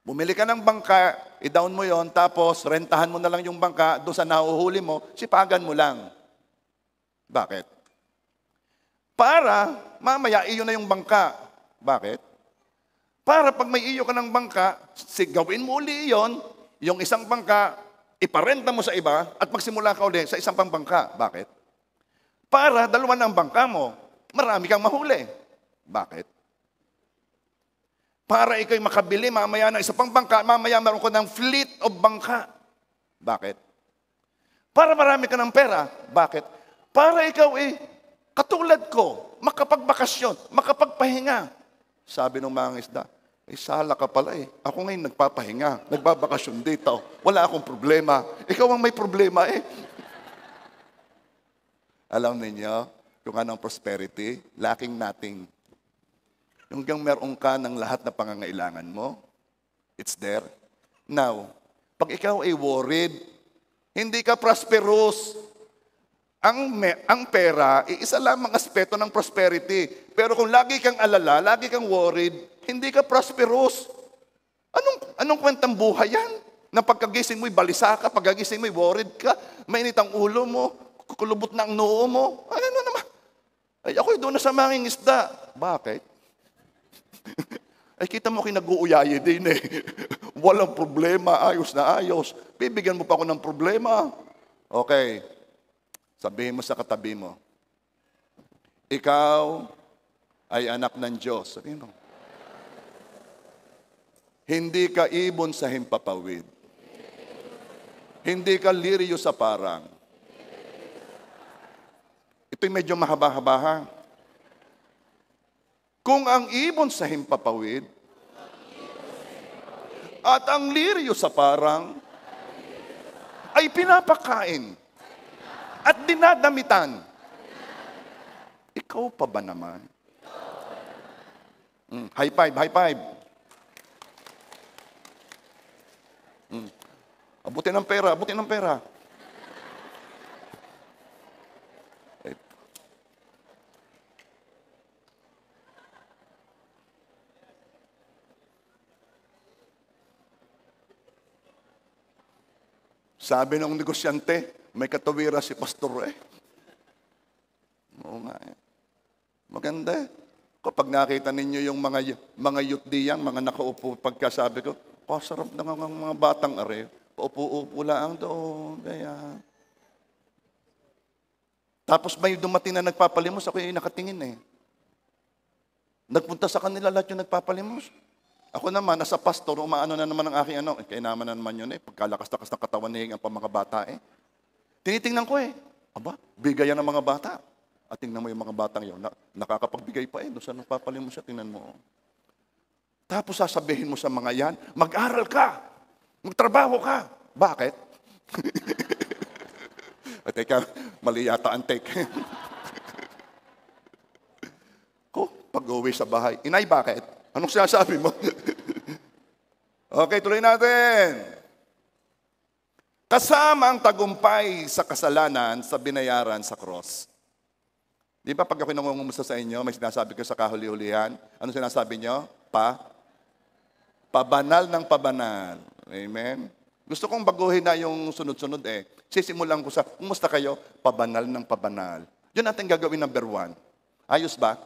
Bumili ka ng bangka, i-down mo yon, tapos rentahan mo na lang yung bangka, doon sa nahuhuli mo, sipagan mo lang. Bakit? Para mamaya iyo na yung bangka. Bakit? Para pag may iyo ka ng bangka, gawin mo uli yon, yung isang bangka, iparenta mo sa iba, at magsimula ka uli sa isang pang bangka. Bakit? Para dalawa na ang bangka mo, marami kang mahuli. Bakit? Para ikaw'y makabili mamaya ng isa pang bangka, mamaya meron ko ng fleet of bangka. Bakit? Para marami ka ng pera. Bakit? Para ikaw katulad ko, makapagbakasyon, makapagpahinga. Sabi ng mga isda, sala ka pala eh. Ako ngayon nagpapahinga, nagbabakasyon dito. Wala akong problema. Ikaw ang may problema eh. Alam ninyo, kung anong prosperity, lacking nothing. Yung hanggang meron ka ng lahat na pangangailangan mo, it's there. Now, pag ikaw ay worried, hindi ka prosperous. Ang pera, isa lamang aspeto ng prosperity. Pero kung lagi kang alala, lagi kang worried, hindi ka prosperous. Anong kwentang buhay yan? Na pagkagising mo'y balisa ka, pagkagising mo'y worried ka, mainit ang ulo mo, kukulubot na ang noo mo. Ano naman? Ay, ako'y doon na sa mangingisda. Bakit? Ay, kita mo kinag-uuyaye din eh. Walang problema, ayos na ayos. Bibigyan mo pa ako ng problema. Okay. Sabihin mo sa katabi mo, ikaw ay anak ng Diyos. Sabihin mo. Hindi ka ibon sa himpapawid. Hindi ka liryo sa parang. Ito'y medyo mahaba-haba. Kung ang ibon sa himpapawid at ang liryo sa parang ay pinapakain at dinadamitan, ikaw pa ba naman? High five, high five. Abutin ng pera, abutin ng pera. Sabi ng negosyante, may katawira si pastor eh. Oo nga eh. Maganda eh. Kapag nakita ninyo yung mga youth diyang, mga nakaupo, pagkasabi ko, sarap na ng mga batang are. Paupo-upo lang doon. Kaya. Tapos may dumating na nagpapalimos, ako yung nakatingin eh. Nagpunta sa kanila lahat yung nagpapalimos. Ako naman, nasa pastor, umaano na naman ang aking kaya naman na naman yun eh, pagkalakas-lakas ng katawan niya ang mga bata eh. Tinitingnan ko eh, bigayan ng mga bata. At tingnan mo yung mga batang yun, nakakapagbigay pa eh, doon sa nagpapalimos siya, tingnan mo. Tapos sasabihin mo sa mga yan, mag-aral ka, magtrabaho ka. Bakit? Teka, mali yata ang take. Pag-uwi sa bahay, inay, bakit? Anong sinasabi mo? Okay, tuloy natin. Kasama ang tagumpay sa kasalanan sa binayaran sa cross. Di ba pag ako nangungumusta sa inyo, may sinasabi ko sa kahuli-hulihan, ano sinasabi nyo? Pabanal ng pabanal. Amen? Gusto kong baguhin na yung sunod-sunod eh. Sisimulan ko sa, kumusta kayo? Pabanal ng pabanal. Yun natin gagawin number 1. Ayos ba?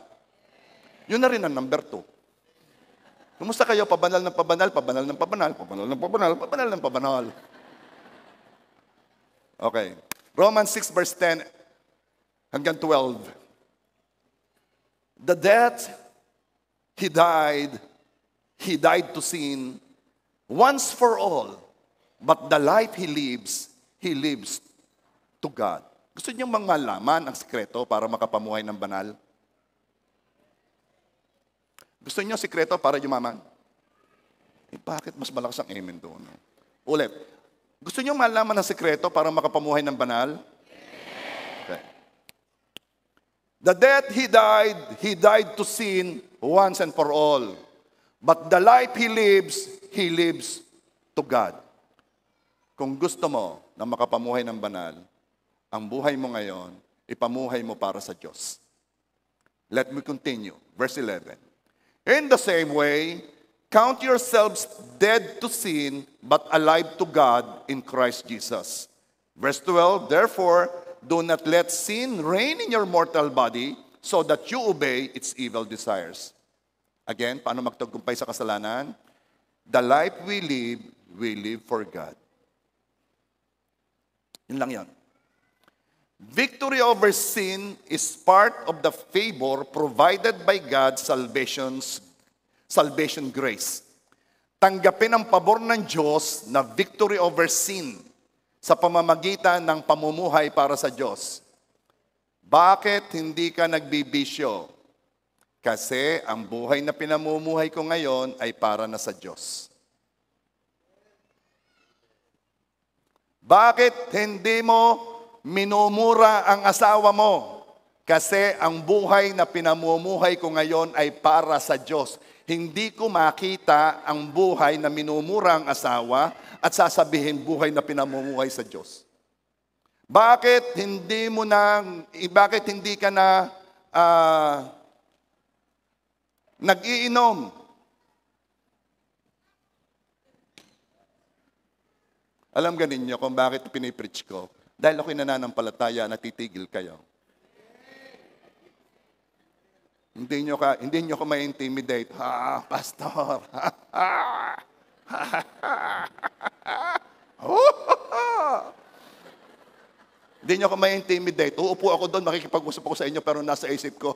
Yun na rin ang number 2. Kumusta kayo? Pabanal ng pabanal, pabanal ng pabanal, pabanal ng pabanal, pabanal ng pabanal. Okay. Romans 6 verse 10 hanggang 12. The death He died to sin once for all. But the life He lives to God. Gusto niyo malaman ang sikreto para makapamuhay ng banal? Gusto niyo sikreto para yumaman? Bakit mas malakas ang amen doon? Ulit. Gusto niyo malaman ang sikreto para makapamuhay ng banal? Okay. The death He died to sin once and for all. But the life He lives to God. Kung gusto mo na makapamuhay ng banal, ang buhay mo ngayon, ipamuhay mo para sa Diyos. Let me continue. Verse 11. In the same way, count yourselves dead to sin, but alive to God in Christ Jesus. Verse 12, therefore, do not let sin reign in your mortal body, so that you obey its evil desires. Again, paano magtagumpay sa kasalanan? The life we live for God. Yun lang yan. Victory over sin is part of the favor provided by God's salvation grace. Tanggapin ang pabor ng Diyos na victory over sin sa pamamagitan ng pamumuhay para sa Diyos. Bakit hindi ka nagbibisyo? Kasi ang buhay na pinamumuhay ko ngayon ay para na sa Diyos. Bakit hindi mo minumura ang asawa mo? Kasi ang buhay na pinamumuhay ko ngayon ay para sa Diyos. Hindi ko makita ang buhay na minumura ang asawa at sasabihin buhay na pinamumuhay sa Diyos. Bakit hindi ka na nag-iinom? Alam ganin niyo kung bakit pinipreach ko? Dahil ako'y nananampalataya, natitigil kayo. Hindi niyo ko ma-intimidate. Pastor. Hindi niyo ko ma-intimidate. Uupo ako doon, makikipag-usap ako sa inyo, pero nasa isip ko,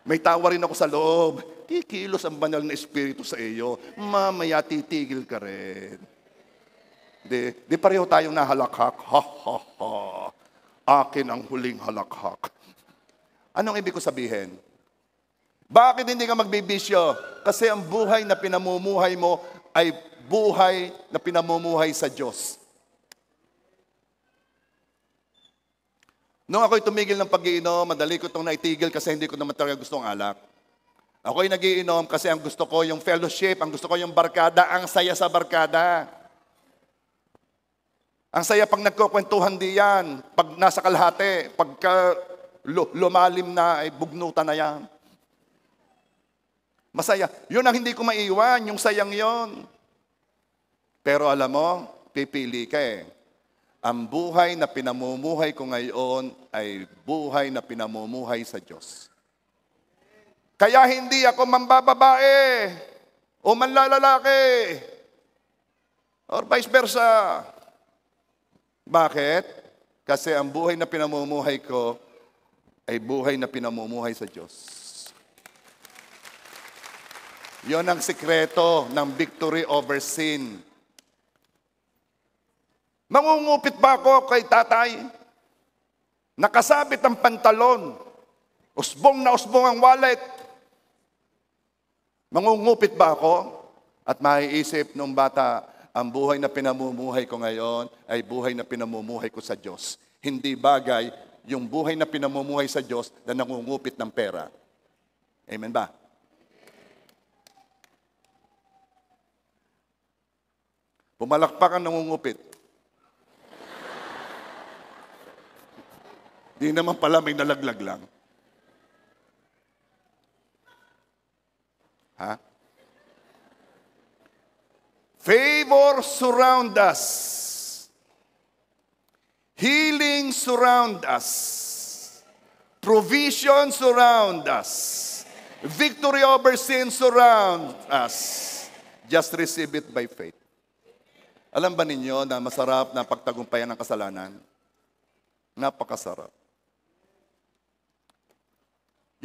may tawa rin ako sa loob. Kikilos ang banal na espiritu sa iyo. Mamaya titigil ka rin. Di pareho tayong nahalakhak. Ha, ha, ha. Akin ang huling halakhak. Anong ibig ko sabihin? Bakit hindi ka magbibisyo? Kasi ang buhay na pinamumuhay mo ay buhay na pinamumuhay sa Diyos. Nung ako'y tumigil ng pag-iinom, madali ko itong naitigil kasi hindi ko naman talaga gusto ang alak. Ako'y nagiinom kasi ang gusto ko yung fellowship, ang gusto ko yung barkada, ang saya sa barkada. Ang saya pag nagkukwentuhan diyan, pag nasa kalahati, pagka lumalim na, ay bugnutan na yan. Masaya. Yun ang hindi ko maiwan, yung sayang yon. Pero alam mo, pipili ka eh. Ang buhay na pinamumuhay ko ngayon ay buhay na pinamumuhay sa Diyos. Kaya hindi ako mambababae o manlalalaki or vice versa. Bakit? Kasi ang buhay na pinamumuhay ko ay buhay na pinamumuhay sa Diyos. Yon ang sikreto ng victory over sin. Mangungupit ba ako kay tatay? Nakasabit ang pantalon. Usbong na usbong ang wallet. Mangungupit ba ako? At maiisip nung bata, ang buhay na pinamumuhay ko ngayon ay buhay na pinamumuhay ko sa Diyos. Hindi bagay yung buhay na pinamumuhay sa Diyos na nangungupit ng pera. Amen ba? Pumalakpak ang nangungupit. Di naman pala may nalaglag lang. Ha? Favor surround us. Healing surround us. Provision surround us. Victory over sin surround us. Just receive it by faith. Alam ba ninyo na masarap na pagtagumpayan ng kasalanan? Napakasarap.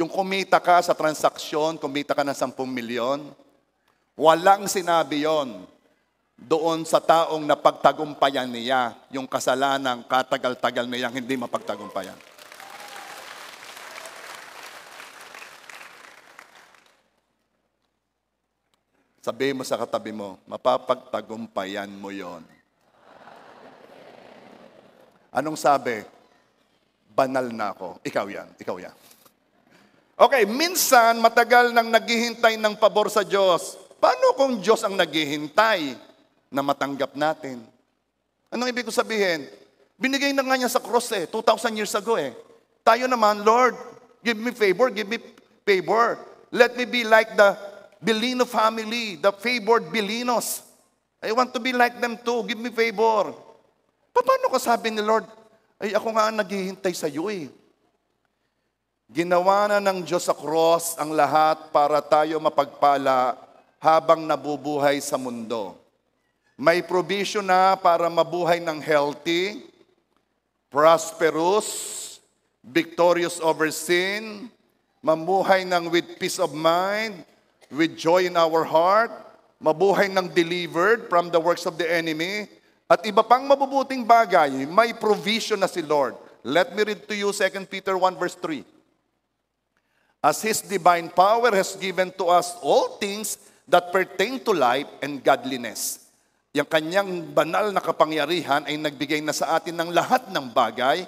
Yung kumita ka sa transaksyon, kumita ka ng 10 milyon, walang sinabi yon doon sa taong napagtagumpayan niya yung kasalanang katagal-tagal niyang hindi mapagtagumpayan. Sabihin mo sa katabi mo, mapapagtagumpayan mo yon. Anong sabi? Banal na ako. Ikaw yan, ikaw yan. Okay, minsan matagal nang naghihintay ng pabor sa Diyos. Paano kung Diyos ang naghihintay na matanggap natin? Anong ibig ko sabihin? Binigay na nga niya sa cross 2,000 years ago Tayo naman, Lord, give me favor, give me favor. Let me be like the Belino family, the favored Belinos. I want to be like them too, give me favor. Paano ka sabi ni Lord, ay ako nga ang naghihintay sa iyo Ginawa na ng Diyos sa cross ang lahat para tayo mapagpala habang nabubuhay sa mundo. May provision na para mabuhay ng healthy, prosperous, victorious over sin, mamuhay ng with peace of mind, with joy in our heart, mabuhay ng delivered from the works of the enemy, at iba pang mabubuting bagay, may provision na si Lord. Let me read to you 2 Peter 1 verse 3. As His divine power has given to us all things that pertain to life and godliness. Yung kanyang banal na kapangyarihan ay nagbigay na sa atin ng lahat ng bagay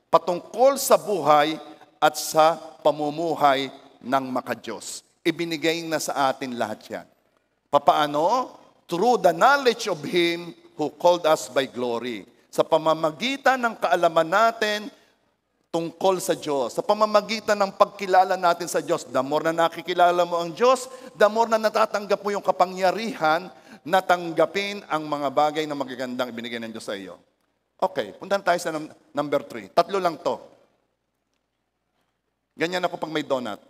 patungkol sa buhay at sa pamumuhay ng makadiyos. Ibinigay na sa atin lahat yan. Papaano? Through the knowledge of Him who called us by glory. Sa pamamagitan ng kaalaman natin tungkol sa Diyos, sa pamamagitan ng pagkilala natin sa Diyos, the more na nakikilala mo ang Diyos, the more na natatanggap mo yung kapangyarihan na tanggapin ang mga bagay na magagandang ibinigay ng Diyos sa iyo. Okay, punta tayo sa number 3. 3 lang to. Ganyan ako pag may donut.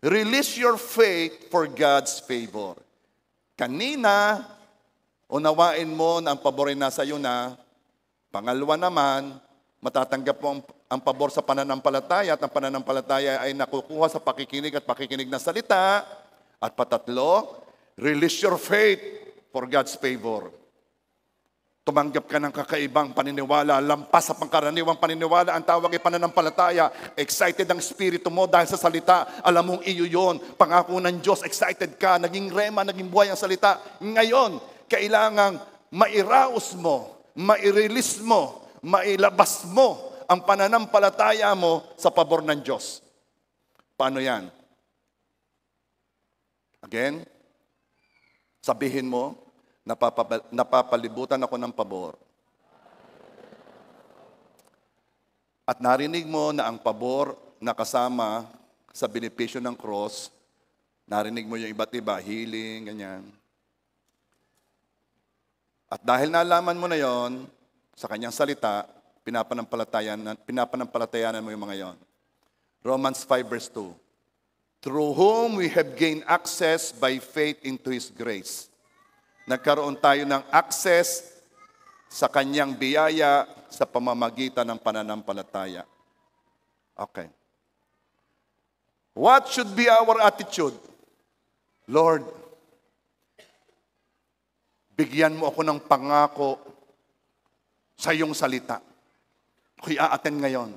Release your faith for God's favor. Kanina, unawain mo na ang pabor ay nasa iyo na. Pangalawa naman, matatanggap mo ang pabor sa pananampalataya at ang pananampalataya ay nakukuha sa pakikinig at pakikinig ng salita. At patatlo, release your faith for God's favor. Tumanggap ka ng kakaibang paniniwala, lampas sa pangkaraniwang paniniwala, ang tawag ay pananampalataya. Excited ang spirito mo dahil sa salita. Alam mong iyo yun. Pangako ng Diyos, excited ka, naging rema, naging buhay ang salita. Ngayon, kailangang mairaos mo, mairelease mo, mailabas mo ang pananampalataya mo sa pabor ng Diyos. Paano yan? Again, sabihin mo, napapalibutan ako ng pabor. At narinig mo na ang pabor na kasama sa benepisyo ng cross, narinig mo yung iba't iba, healing, ganyan. At dahil nalaman mo na yon, sa kanyang salita, pinapanampalatayanan mo yung mga yon. Romans 5 verse 2. Through whom we have gained access by faith into His grace. Nagkaroon tayo ng access sa kanyang biyaya sa pamamagitan ng pananampalataya. Okay. What should be our attitude? Lord, bigyan mo ako ng pangako sa iyong salita. Ako'y a-attend ngayon.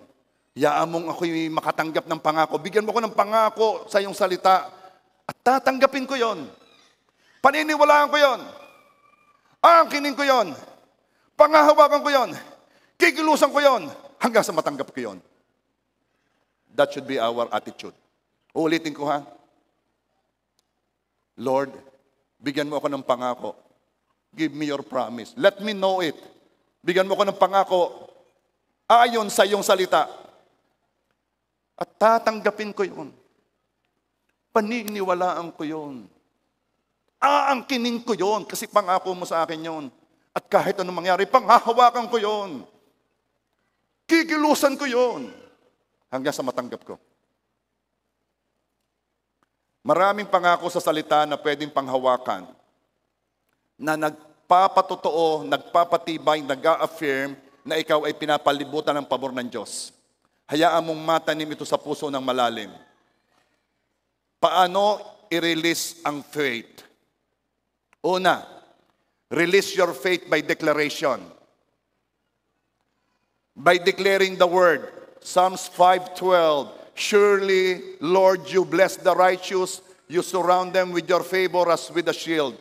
Yaamong ako'y makatanggap ng pangako. Bigyan mo ako ng pangako sa iyong salita at tatanggapin ko yon. Paniniwalaan ko yon. Aangkinin ko yon. Pangahawakan ko yon. Kikilusan ko yon. Hanggang sa matanggap ko yon. That should be our attitude. Uulitin ko ha. Lord, bigyan mo ako ng pangako. Give me your promise. Let me know it. Bigyan mo ako ng pangako ayon sa iyong salita. At tatanggapin ko yun. Paniniwalaan ko yun. Aangkinin ko yon kasi pangako mo sa akin yon. At kahit anong mangyari, panghahawakan ko yon. Kikilusan ko yon. Hanggang sa matanggap ko. Maraming pangako sa salita na pwedeng panghawakan. Na nagpapatotoo, nagpapatibay, nag-a-affirm na ikaw ay pinapalibutan ng pabor ng Diyos. Hayaan mong matanim ito sa puso ng malalim. Paano i-release ang faith? Una, release your faith by declaration. By declaring the word. Psalms 5:12. Surely, Lord, you bless the righteous. You surround them with your favor as with a shield.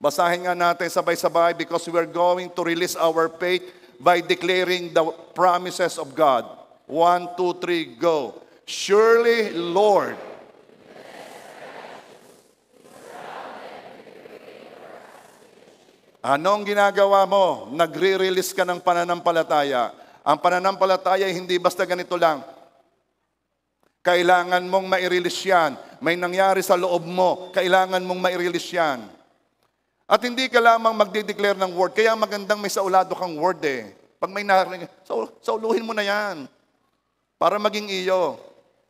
Basahin nga natin sabay-sabay because we are going to release our faith by declaring the promises of God. 1, 2, 3, go. Surely, Lord. Anong ginagawa mo? Nagre-release ka ng pananampalataya. Ang pananampalataya ay hindi basta ganito lang. Kailangan mong ma-release yan. May nangyari sa loob mo. Kailangan mong ma-release yan. At hindi ka lamang magde-declare ng word. Kaya magandang may saulado kang word eh. Pag may narinig, sauluhin mo na yan. Para maging iyo.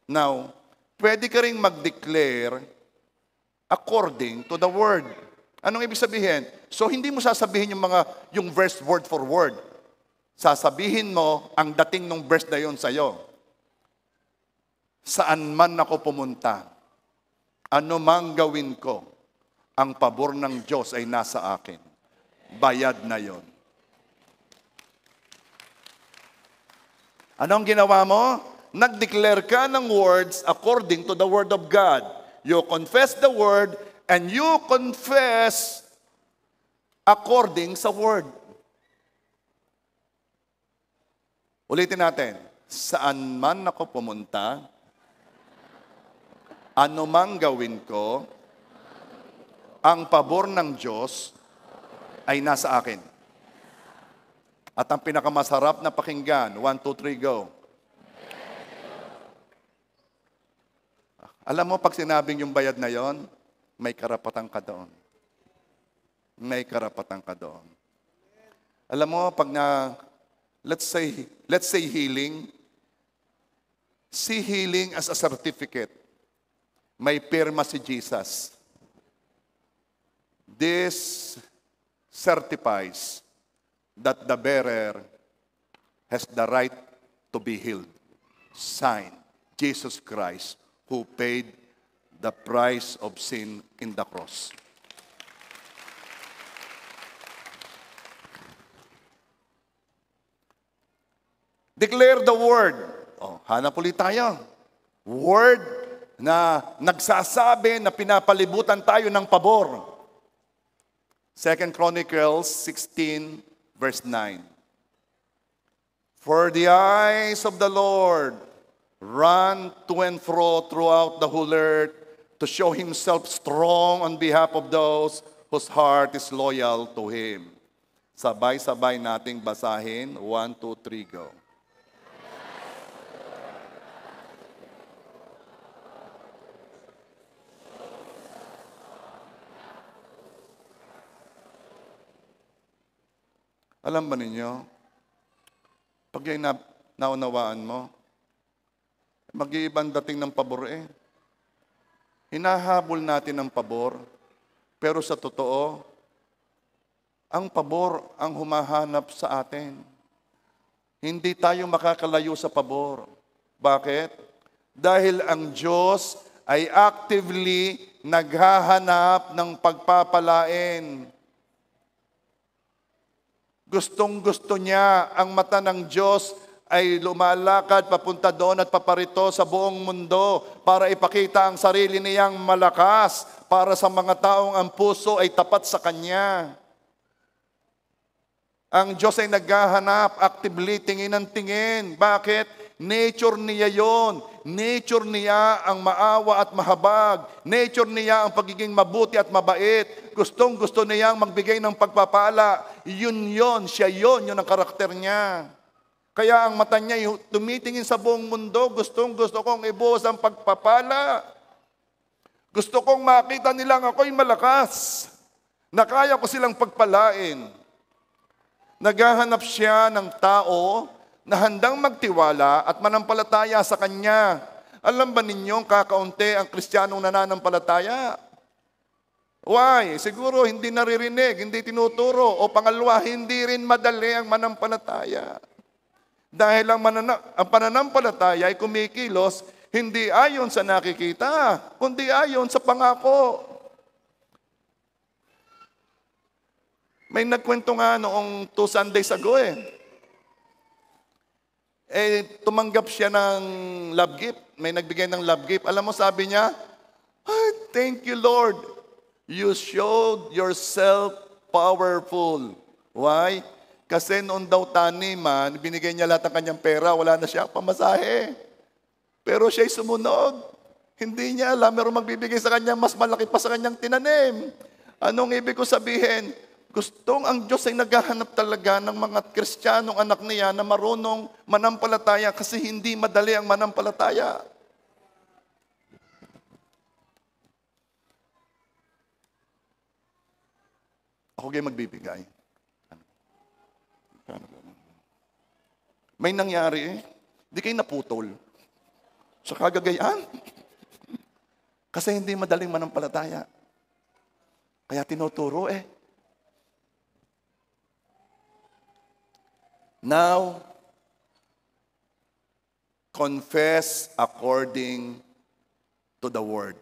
Now, pwede ka rin mag-declare according to the word. Anong ibig sabihin? So, hindi mo sasabihin yung verse word for word. Sasabihin mo ang dating ng verse na yun sa'yo. Saan man ako pumunta, ano mang gawin ko, ang pabor ng Diyos ay nasa akin. Bayad na yon. Anong ginawa mo? Nag-declare ka ng words according to the word of God. You confess the word and you confess according sa word. Ulitin natin. Saan man ako pumunta, ano mang gawin ko, ang pabor ng Diyos ay nasa akin. At ang pinakamasarap na pakinggan, 1, 2, 3, go. Alam mo, pag sinabing yung bayad na yon, may karapatan ka doon. May karapatan ka doon. Alam mo, pag let's say healing, see healing as a certificate. May pirma si Jesus. This certifies that the bearer has the right to be healed. Signed, Jesus Christ, who paid the price of sin in the cross. Declare the word. Hanap ulit tayo. Word na nagsasabi na pinapalibutan tayo ng pabor. 2 Chronicles 16, verse 9. For the eyes of the Lord run to and fro throughout the whole earth to show Himself strong on behalf of those whose heart is loyal to Him. Sabay-sabay nating basahin. 1, 2, 3, go. Alam ba ninyo, pag yung naunawaan mo, mag-iibang dating ng pabor eh. Hinahabol natin ang pabor, pero sa totoo, ang pabor ang humahanap sa atin. Hindi tayo makakalayo sa pabor. Bakit? Dahil ang Diyos ay actively naghahanap ng pagpapalain. Gustong-gusto niya, ang mata ng Diyos ay lumalakad papunta doon at paparito sa buong mundo para ipakita ang sarili niyang malakas para sa mga taong ang puso ay tapat sa Kanya. Ang Diyos ay naghahanap, actively tingin ng tingin. Bakit? Nature niya yon. Nature niya ang maawa at mahabag. Nature niya ang pagiging mabuti at mabait. Gustong-gusto niyang magbigay ng pagpapala. Yun, siya yun ang karakter niya. Kaya ang mata niya tumitingin sa buong mundo, gustong-gusto kong ibuhos ang pagpapala. Gusto kong makita nilang ako'y malakas, na kaya ko silang pagpalain. Naghahanap siya ng tao na handang magtiwala at manampalataya sa Kanya. Alam ba ninyong kakaunti ang Kristiyanong nananampalataya? Why? Siguro hindi naririnig, hindi tinuturo, o pangalawa, hindi rin madali ang manampalataya. Dahil ang pananampalataya ay kumikilos hindi ayon sa nakikita, kundi ayon sa pangako. May nagkwento nga noong 2 Sundays ago tumanggap siya ng love gift. May nagbigay ng love gift. Alam mo, sabi niya, thank you, Lord. You showed yourself powerful. Why? Kasi noon daw taniman, binigay niya lahat ng kanyang pera, wala na siya pamasahe. Pero siya'y sumunod. Hindi niya alam, meron magbibigay sa kanya, mas malaki pa sa kanyang tinanim. Anong ibig ko sabihin? Gustong ang Diyos ay naghahanap talaga ng mga Kristiyanong anak niya na marunong manampalataya kasi hindi madali ang manampalataya. Ako kayo magbibigay. May nangyari di kayo naputol. Sa kagagayan. Kasi hindi madaling manampalataya. Kaya tinuturo Now, confess according to the word.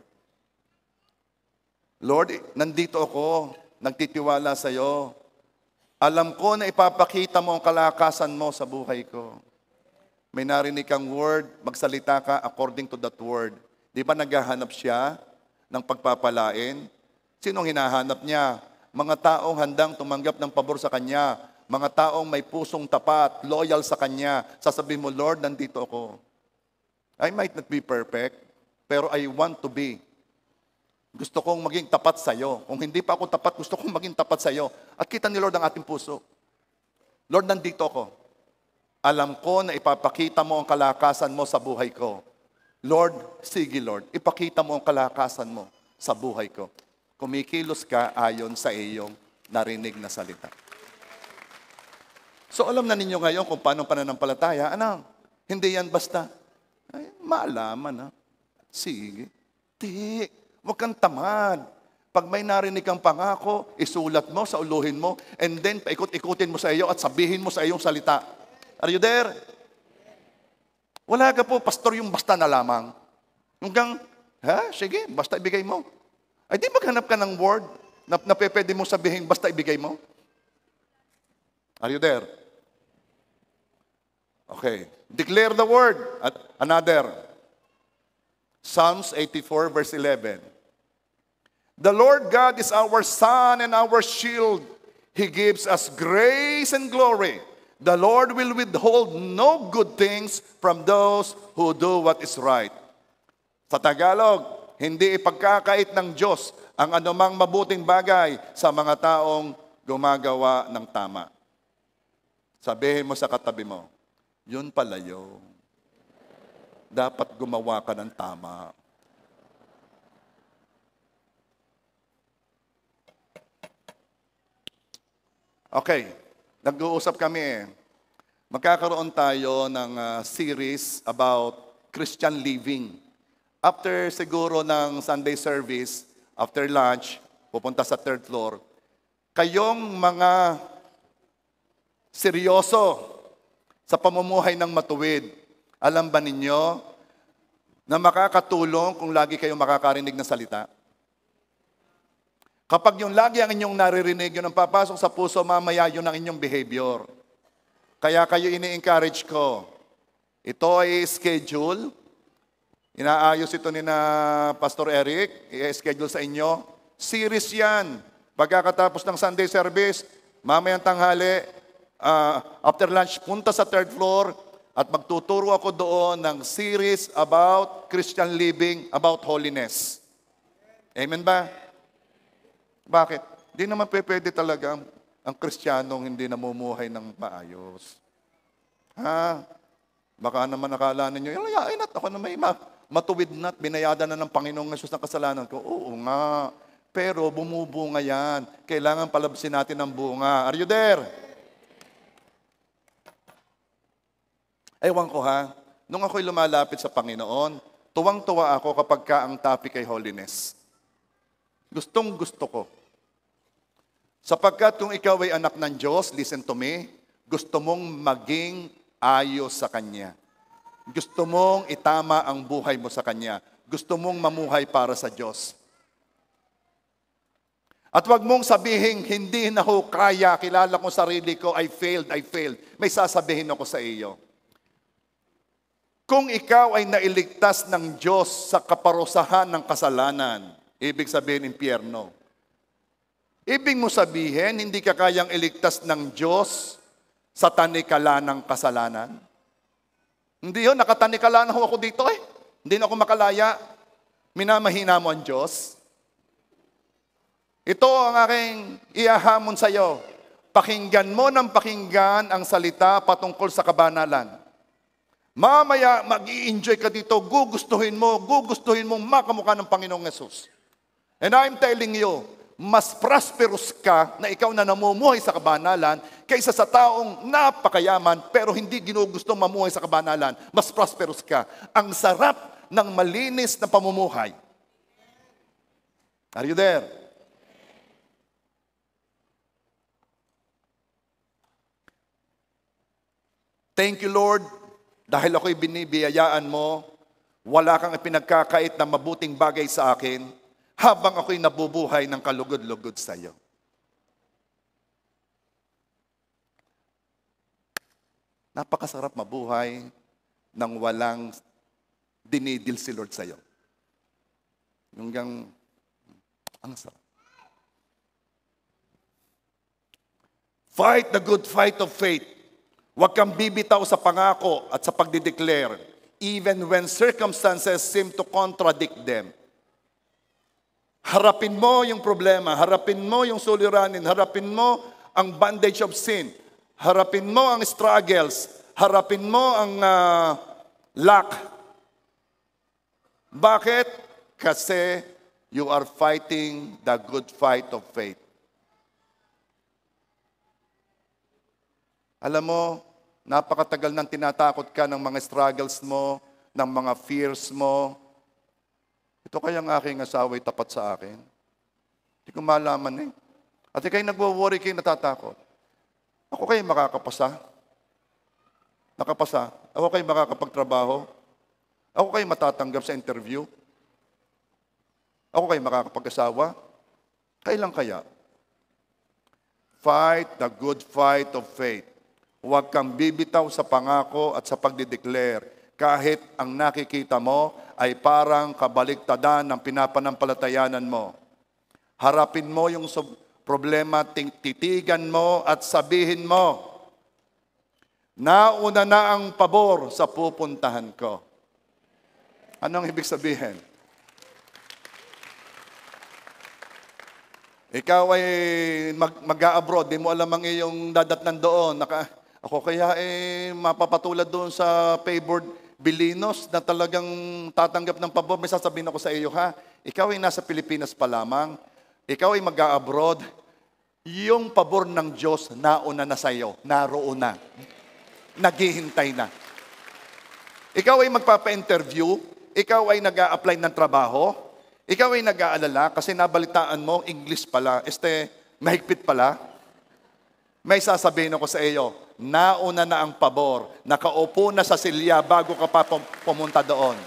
Lord, nandito ako, nagtitiwala sa iyo. Alam ko na ipapakita mo ang kalakasan mo sa buhay ko. May narinig kang word, magsalita ka according to that word. Di ba naghahanap siya ng pagpapalain? Sinong hinahanap niya? Mga taong handang tumanggap ng pabor sa kanya. Mga taong may pusong tapat, loyal sa kanya. Sasabihin mo, Lord, nandito ako. I might not be perfect, pero I want to be. Gusto kong maging tapat sa iyo. Kung hindi pa ako tapat, gusto kong maging tapat sa iyo. At kita ni Lord ang ating puso. Lord, nandito ako. Alam ko na ipapakita mo ang kalakasan mo sa buhay ko. Lord, sige Lord, ipakita mo ang kalakasan mo sa buhay ko. Kumikilos ka ayon sa iyong narinig na salita. So alam na ninyo ngayon kung paano pananampalataya. Ano? Hindi yan basta. Ay, maalaman Sige. Huwag kang tamad. Pag may narinig kang pangako, isulat mo, sauluhin mo, and then paikot-ikutin mo sa iyo at sabihin mo sa iyong salita. Are you there? Wala ka po, pastor, yung basta na lamang. Hanggang, sige, basta ibigay mo. Ay di maghanap ka ng word na pwede mo sabihin, basta ibigay mo. Are you there? Okay. Declare the word. At another. Psalms 84 verse 11. The Lord God is our sun and our shield. He gives us grace and glory. The Lord will withhold no good things from those who do what is right. Sa Tagalog, hindi ipagkakait ng Diyos ang anumang mabuting bagay sa mga taong gumagawa ng tama. Sabihin mo sa katabi mo, yun pala yun. Dapat gumawa ka ng tama. Okay, nag-uusap kami Magkakaroon tayo ng series about Christian living. After siguro ng Sunday service, after lunch, pupunta sa third floor, kayong mga seryoso sa pamumuhay ng matuwid, alam ba ninyo na makakatulong kung lagi kayong makakarinig ng salita? Kapag yung lagi ang inyong naririnig, yun ang papasok sa puso, mamaya yun ang inyong behavior. Kaya kayo ini-encourage ko. Ito ay schedule. Inaayos ito ni na Pastor Eric. I-schedule sa inyo. Series yan. Pagkatapos ng Sunday service, mamayang tanghali, after lunch, punta sa third floor at magtuturo ako doon ng series about Christian living, about holiness. Amen ba? Bakit? Di naman pwede talaga ang Kristiyanong hindi namumuhay ng maayos. Baka naman nakala ninyo, yayain at ako na matuwid na at binayada na ng Panginoong Yesus ng kasalanan ko. Oo nga. Pero bumubunga yan. Kailangan palabsin natin ang bunga. Are you there? Ewan ko ha. Nung ako'y lumalapit sa Panginoon, tuwang-tuwa ako kapag ang topic ay holiness. Gustong gusto ko. Sapagkat kung ikaw ay anak ng Diyos, listen to me, gusto mong maging ayos sa Kanya. Gusto mong itama ang buhay mo sa Kanya. Gusto mong mamuhay para sa Diyos. At wag mong sabihin, hindi na ho kaya, kilala ko sarili ko, I failed. May sasabihin ako sa iyo. Kung ikaw ay nailigtas ng Diyos sa kaparusahan ng kasalanan, ibig sabihin impyerno. Ibig mo sabihin, hindi ka kayang iligtas ng Diyos sa tanikala ng kasalanan? Hindi yun, nakatanikala na ho ako dito eh. Hindi na ako makalaya. Minamahina mo ang Diyos. Ito ang aking iahamon sa iyo. Pakinggan mo ng pakinggan ang salita patungkol sa kabanalan. Mamaya, mag-i-enjoy ka dito, gugustuhin mong makamukha ng Panginoong Yesus. And I'm telling you, mas prosperous ka na ikaw na namumuhay sa kabanalan kaysa sa taong napakayaman pero hindi ginugustong mamuhay sa kabanalan. Mas prosperous ka. Ang sarap ng malinis na pamumuhay. Are you there? Thank you, Lord, dahil ako'y binibiyayaan mo, wala kang ipinagkakait na mabuting bagay sa akin, habang ako'y nabubuhay ng kalugod-lugod sa iyo. Napakasarap mabuhay nang walang dinidil si Lord sa iyo. Hanggang, ang sarap. Fight the good fight of faith. Huwag kang bibitaw sa pangako at sa pagdideclare, even when circumstances seem to contradict them. Harapin mo yung problema, harapin mo yung suliranin, harapin mo ang bondage of sin, harapin mo ang struggles, harapin mo ang lack. Bakit? Kasi you are fighting the good fight of faith. Alam mo, napakatagal nang tinatakot ka ng mga struggles mo, ng mga fears mo. Ito kayang aking asawa ay tapat sa akin. Hindi ko malaman eh. At ikay nagwo-worry kayo, natatakot. Ako kayo makakapasa. Nakapasa. Ako kayo makakapagtrabaho. Ako kayo matatanggap sa interview. Ako kayo makakapag-asawa. Kailan kaya? Fight the good fight of faith. Huwag kang bibitaw sa pangako at sa pagdideclare kahit ang nakikita mo ay parang kabaliktadan ng pinapanampalatayanan mo. Harapin mo yung problema, titigan mo at sabihin mo, nauna na ang pabor sa pupuntahan ko. Anong ibig sabihin? Ikaw ay mag-a-abroad, di mo alam ang iyong dadatnan doon. Ako kaya mapapatulad doon sa favored Bilinos na talagang tatanggap ng pabor. May sasabihin ako sa iyo, ha? Ikaw ay nasa Pilipinas pa lamang. Ikaw ay mag-a-abroad. Yung pabor ng Diyos, nauna na sa iyo. Naroon na. Naghihintay na. Ikaw ay magpapa-interview. Ikaw ay nag-a-apply ng trabaho. Ikaw ay nag-aalala kasi nabalitaan mo, English pala. Mahigpit pala. May sasabihin ako sa iyo, nauna na ang pabor, nakaupo na sa silya bago ka pa pumunta doon.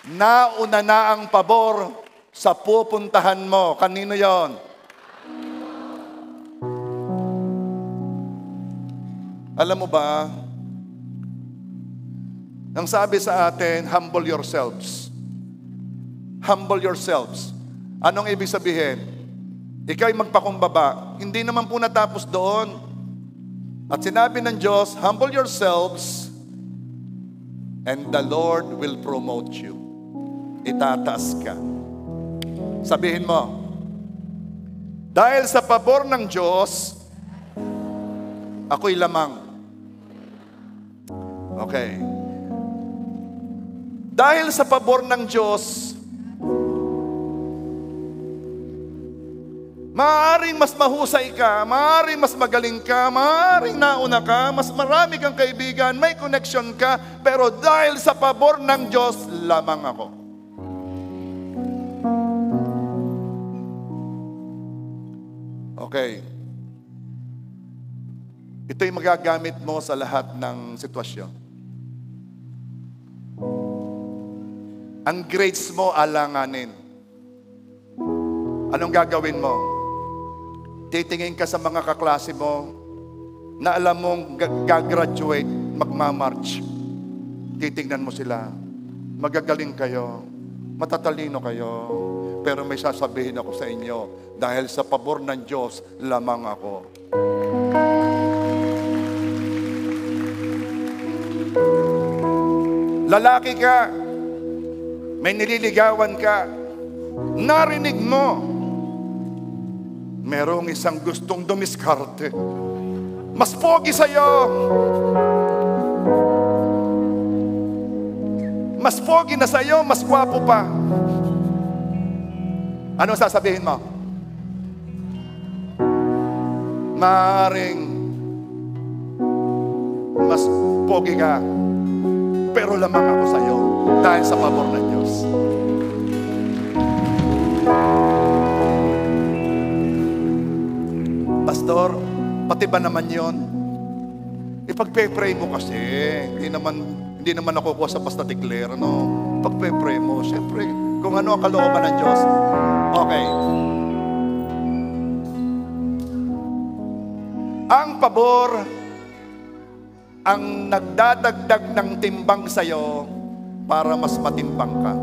Nauna na ang pabor sa pupuntahan mo. Kanino yon? Alam mo ba, ang sabi sa atin, humble yourselves. Humble yourselves. Anong ibig sabihin? Ika'y magpakumbaba. Hindi naman po natapos doon. At sinabi ng Diyos, humble yourselves and the Lord will promote you. Itataas ka. Sabihin mo, dahil sa pabor ng Diyos, ako'y lamang. Okay. Dahil sa pabor ng Diyos, maaaring mas mahusay ka, maaaring mas magaling ka, maaaring nauna ka, mas marami kang kaibigan, may connection ka, pero dahil sa pabor ng Diyos, lamang ako. Okay. Ito'y magagamit mo sa lahat ng sitwasyon. Ang grades mo, alanganin. Anong gagawin mo? Titingin ka sa mga kaklase mo na alam mong gagraduate, magmamarch. Titingnan mo sila. Magagaling kayo. Matatalino kayo. Pero may sasabihin ako sa inyo, dahil sa pabor ng Diyos, lamang ako. Lalaki ka, may nililigawan ka, narinig mo, merong isang gustong dumiskarte. Mas pogi sa'yo. Mas pogi na sa'yo, mas gwapo pa. Ano sasabihin mo? Maaaring mas pogi ka, pero lamang ako sa'yo dahil sa pabor ng Diyos. Pastor, pati ba naman yon? Ipagpe-pray mo kasi. Hindi naman ako kuha sa basta declare, no? Pagpe-pray mo, siyempre, kung ano ang kalooban ng Diyos. Okay. Ang pabor, ang nagdadagdag ng timbang sa'yo para mas matimbang ka.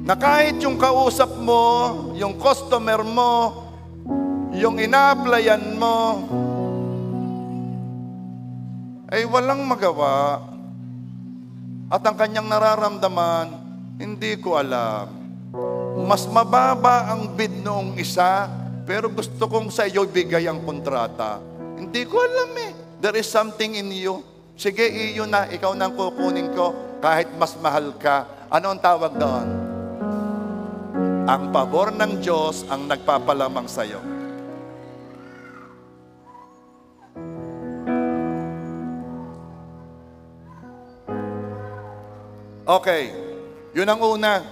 Na kahit yung kausap mo, yung customer mo, yung ina-applyan mo, ay walang magawa. At ang kanyang nararamdaman, hindi ko alam. Mas mababa ang bid noong isa, pero gusto kong sa iyo bigay ang kontrata. Hindi ko alam eh. There is something in you. Sige, iyo na, ikaw nang kukunin ko, kahit mas mahal ka. Ano ang tawag doon? Ang pabor ng Diyos ang nagpapalamang sa iyo. Okay, yun ang una.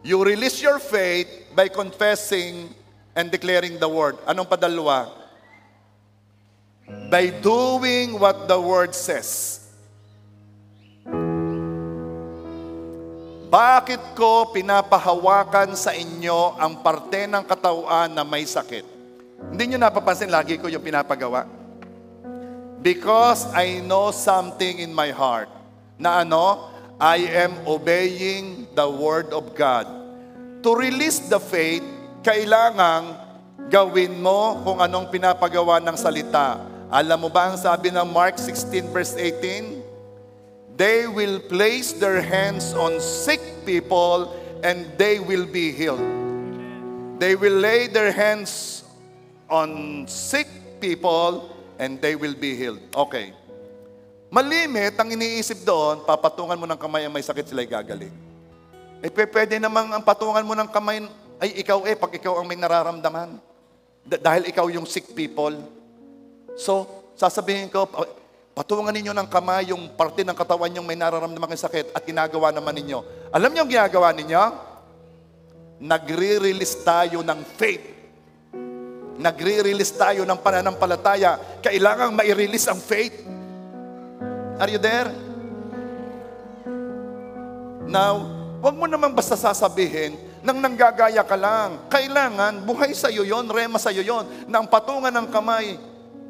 You release your faith by confessing and declaring the word. Anong padalwa? By doing what the word says. Bakit ko pinapahawakan sa inyo ang parte ng katawan na may sakit? Hindi nyo napapansin, lagi ko yung pinapagawa. Because I know something in my heart. Na ano? I am obeying the word of God. To release the faith, kailangang gawin mo kung anong pinapagawa ng salita. Alam mo ba ang sabi ng Mark 16 verse 18? They will place their hands on sick people and they will be healed. They will lay their hands on sick people and they will be healed. Okay. Malimit ang iniisip doon, papatungan mo ng kamay ang may sakit, sila'y gagaling. Eh, pwede namang ang patungan mo ng kamay, ay ikaw pag ikaw ang may nararamdaman. Dahil ikaw yung sick people. So, sasabihin ko, patungan ninyo ng kamay yung parte ng katawan yung may nararamdaman ng sakit at ginagawa naman ninyo. Alam niyo ang ginagawa ninyo? Nagre-release tayo ng faith. Nagre-release tayo ng pananampalataya. Kailangang mai-release ang faith. Are you there? Now, wag mo namang basta sasabihin nang nanggagaya ka lang. Kailangan, buhay sa'yo yon, rema sa'yo yon, na ang patungan ng kamay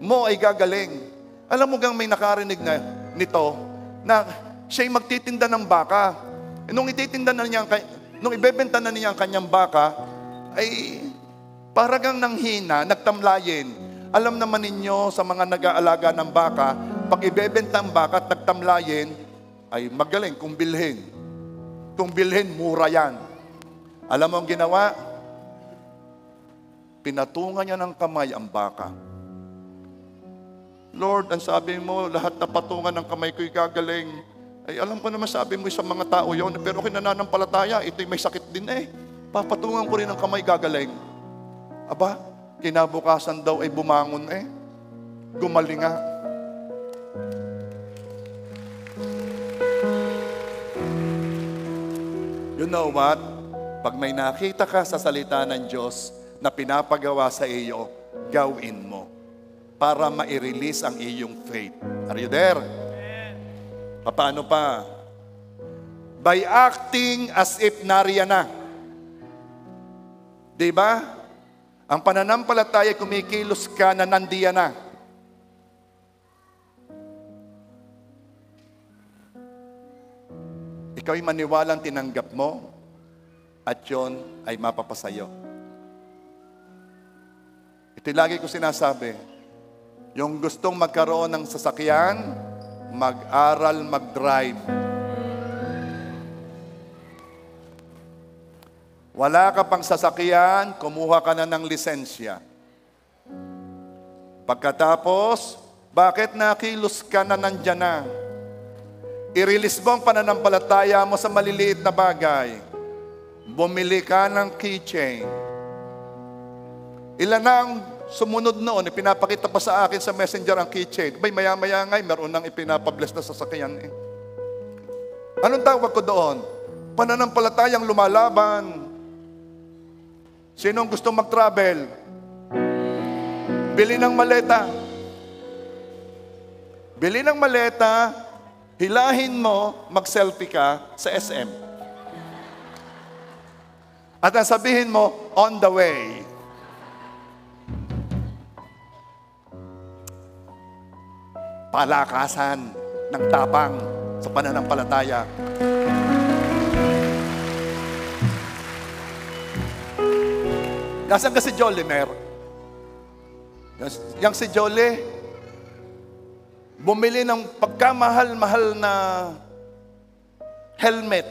mo ay gagaling. Alam mo gang may nakarinig na nito, na siya'y magtitinda ng baka. Nung ibebenta na niya ang kanyang baka, ay paragang nanghina, nagtamlayin. Alam naman ninyo sa mga nag-aalaga ng baka, pag ibebenta ang baka at nagtamlayin, ay magaling kung bilhin. Kung bilhin, mura yan. Alam mo ang ginawa? Pinatungan niya ng kamay ang baka. Lord, ang sabi mo, lahat na patungan ng kamay ko'y gagaling. Ay, alam ko naman sabi mo sa mga tao yon, pero ako'y nananampalataya, ito'y may sakit din eh. Papatungan ko rin ang kamay, gagaling. Aba, kinabukasan daw ay bumangon eh. Gumaling nga. You know what? Pag may nakita ka sa salita ng Diyos na pinapagawa sa iyo, gawin mo para ma-release ang iyong faith. Are you there? Paano pa? By acting as if nariyan na. Diba? Ang pananampalataya, kumikilos ka na nandiyan na. Ikaw'y maniwalang tinanggap mo at yon ay mapapasayo. Ito lagi ko sinasabi, yung gustong magkaroon ng sasakyan, mag-aral, mag-drive. Wala ka pang sasakyan, kumuha ka na ng lisensya. Pagkatapos, bakit nakilos ka na nandyan na? I-release mo ang pananampalataya mo sa maliliit na bagay. Bumili ka ng keychain. Ilan na ang sumunod noon, ipinapakita pa sa akin sa messenger ang keychain. Bay, maya-maya nga'y meron nang ipinapabless na sasakyan eh. Anong tawag ko doon? Pananampalatayang lumalaban. Sinong gusto mag-travel? Bili ng maleta. Bili ng maleta, hilahin mo, mag-selfie ka sa SM. At ang sabihin mo, on the way. Palakasan ng tapang sa pananampalataya. Nasaan ka si Jolie, Mer? Yang si Jolie, bumili ng pagkamahal-mahal na helmet,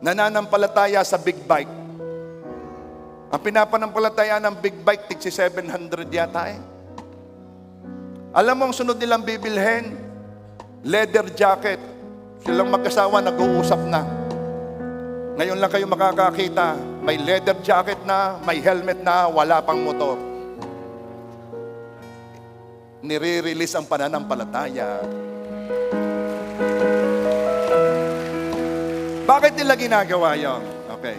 nananampalataya sa big bike. Ang pinapanampalataya ng big bike, tig si 700 yata eh. Alam mo ang sunod nilang bibilhin? Leather jacket. Silang mag-asawa, nag-uusap na. Ngayon lang kayo makakakita, may leather jacket na, may helmet na, wala pang motor. Nire-release ang pananampalataya. Bakit nila ginagawa yun? Okay.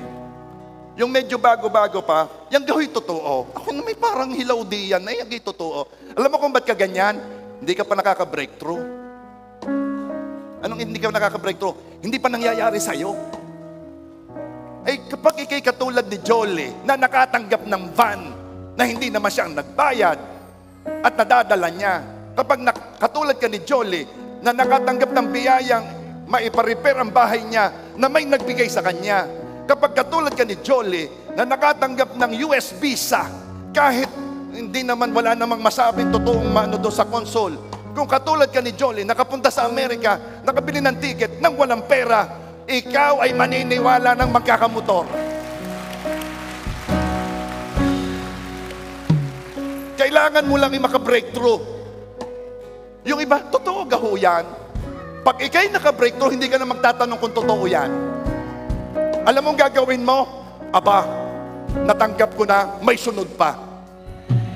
Yung medyo bago-bago pa, yung gahoy totoo. Ako na may parang hilaw diyan, ay yung totoo. Alam mo kung ba't ka ganyan? Hindi ka pa nakaka-breakthrough. Anong hindi ka nakaka-breakthrough? Hindi pa nangyayari sa'yo. Ay kapag ikay katulad ni Jolie na nakatanggap ng van na hindi naman siyang nagbayad at nadadala niya. Kapag katulad ka ni Jolie na nakatanggap ng biyayang maipa-repair ang bahay niya na may nagbigay sa kanya. Kapag katulad ka ni Jolie na nakatanggap ng US visa kahit hindi naman wala namang masabing totoong mano doon sa console. Kung katulad ka ni Jolie nakapunta sa Amerika, nakabili ng ticket nang walang pera, ikaw ay maniniwala ng magkakamotor. Kailangan mo lang maka-breakthrough. Yung iba, totoo gaho yan. Pag ikay naka-breakthrough, hindi ka na magtatanong kung totoo yan. Alam mo ang gagawin mo? Aba, natanggap ko na, may sunod pa.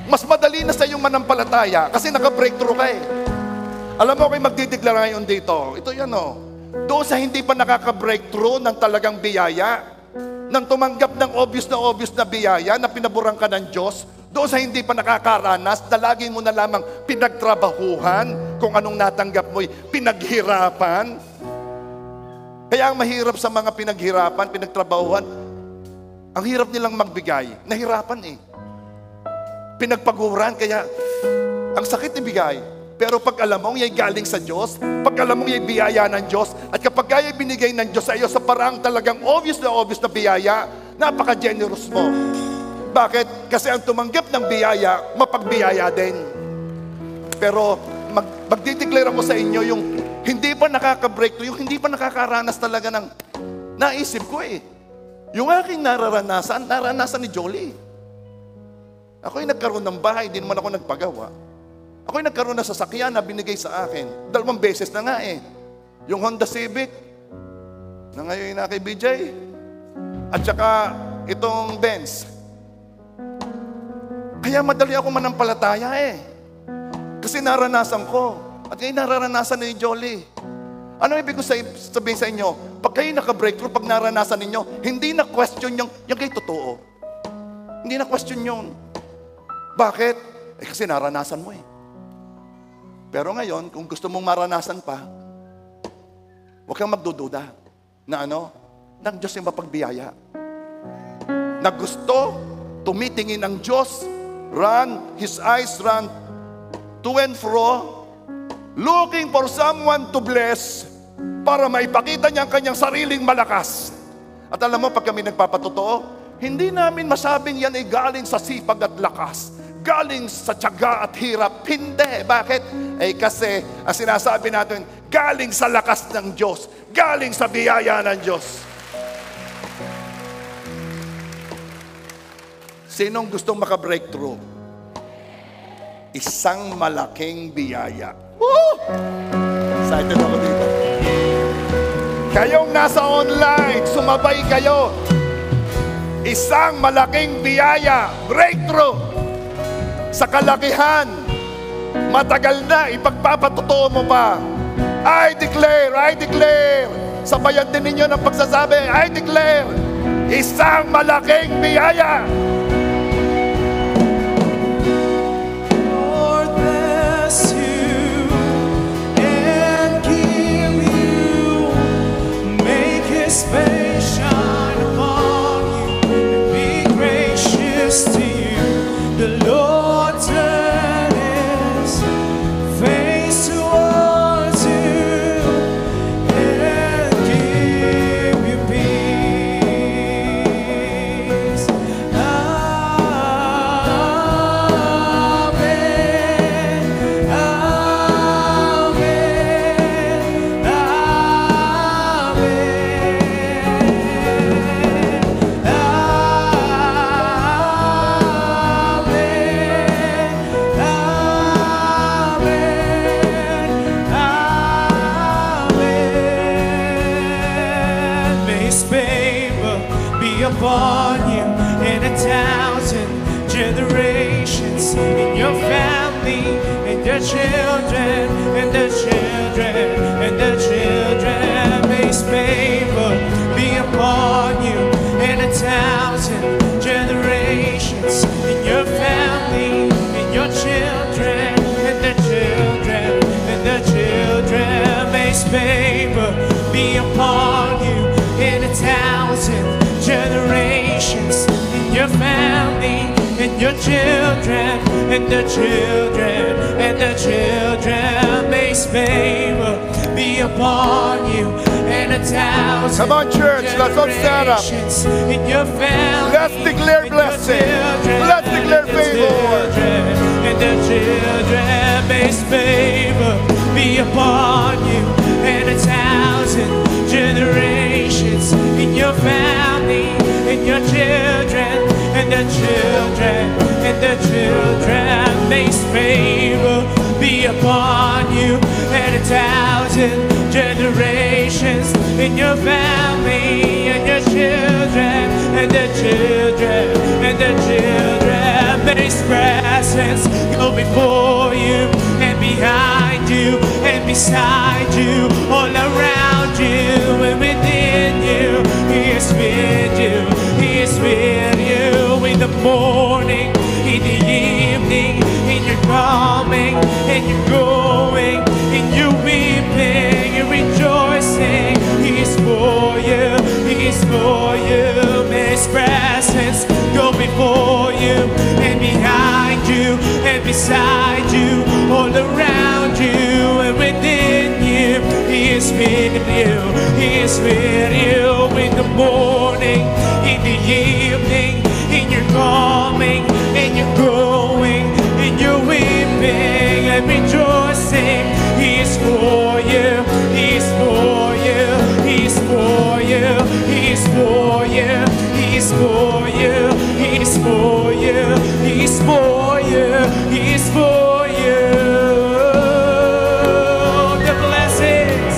Mas madali na sa iyong manampalataya kasi naka-breakthrough ka eh. Alam mo, kayo magdideklara ngayon dito. Ito yan o. Doon sa hindi pa nakaka-breakthrough ng talagang biyaya, nang tumanggap ng obvious na biyaya na pinaburang ka ng Diyos, doon sa hindi pa nakakaranas, dalagin mo na lamang pinagtrabahuhan, kung anong natanggap mo'y pinaghirapan. Kaya ang mahirap sa mga pinaghirapan, pinagtrabahuhan, ang hirap nilang magbigay, nahirapan eh. Pinagpaguran, kaya ang sakit ibigay. Pero pag alam mong yay galing sa Diyos, pag alam mong yay biyaya ng Diyos, at kapag yay binigay ng Diyos sa iyo sa parang talagang obvious na biyaya, napaka-generous mo. Bakit? Kasi ang tumanggap ng biyaya, mapagbiyaya din. Pero magdideclare ako sa inyo yung hindi pa nakaka-breakthrough, yung hindi pa nakakaranas talaga ng naisip ko eh. Yung aking naranasan ni Jolie. Ako'y nagkaroon ng bahay, hindi naman ako nagpagawa. Ako'y nagkaroon ng sasakyan na binigay sa akin. 2 beses na nga eh. Yung Honda Civic, na ngayon na kay BJ, at saka itong Benz. Kaya madali ako manampalataya eh. Kasi naranasan ko. At ngayon nararanasan ni Jolie. Ano ibig ko sabihin sa inyo? Pag kayo naka-breakthrough, pag naranasan ninyo, hindi na question yung kayo totoo. Hindi na question yun. Bakit? Kasi naranasan mo eh. Pero ngayon, kung gusto mong maranasan pa, huwag kang magdududa na ng Diyos yung mapagbiyaya. Na gusto, tumitingin ng Diyos, His eyes run to and fro, looking for someone to bless, para maipakita niya ang kanyang sariling malakas. At alam mo, pag kami nagpapatotoo, hindi namin masabing yan ay galing sa sipag at lakas, galing sa tiyaga at hirap. Hindi. Bakit? Kasi ang sinasabi natin, galing sa lakas ng Diyos, galing sa biyaya ng Diyos. Sinong gustong maka-breakthrough? Isang malaking biyaya. Woo! Excited ako dito. Kayong nasa online, sumabay kayo. Isang malaking biyaya, breakthrough. Sa kalakihan, matagal na, ipagpapatotoo mo pa. I declare. Sabayan din ninyo ng pagsasabi, I declare, isang malaking biyaya. His face shine upon you and be gracious to you. The Lord turn His face towards you and give you peace. Amen. Amen. Upon you in 1,000 generations, in your family, and your children, and the children, and the children. May His favor be upon you in 1,000 generations, in your family, and your children, and the children, and the children. May His favor be upon you in 1,000 generations, in your family, and your children, and the children, and the children. May His favor be upon you, and 1,000 Come on, church, let's all stand up. generations, in your family. Let's declare blessing. Let's declare favor. And the children. May His favor be upon you, and 1,000 generations, in your family, and your children, and the children, and the children. May His favor be upon you, and 1,000 generations, in your family, and your children, and the children, and the children. May His presence go before you, and behind you, and beside you, all around you, and within you. He is with you, He is with you in the morning, in the evening, in your coming, and your going, in your weeping, and rejoicing. He is for you, He is for you. May His presence go before you, and behind you, and beside you, all around you, and within you. He is with you, He is with you in the morning, in the evening, in your coming, in your going, in your weeping and rejoicing. He is for you, He is for you, He is for you, He is for you, He is for you, He is for you, He is for you, He is for you. The blessings.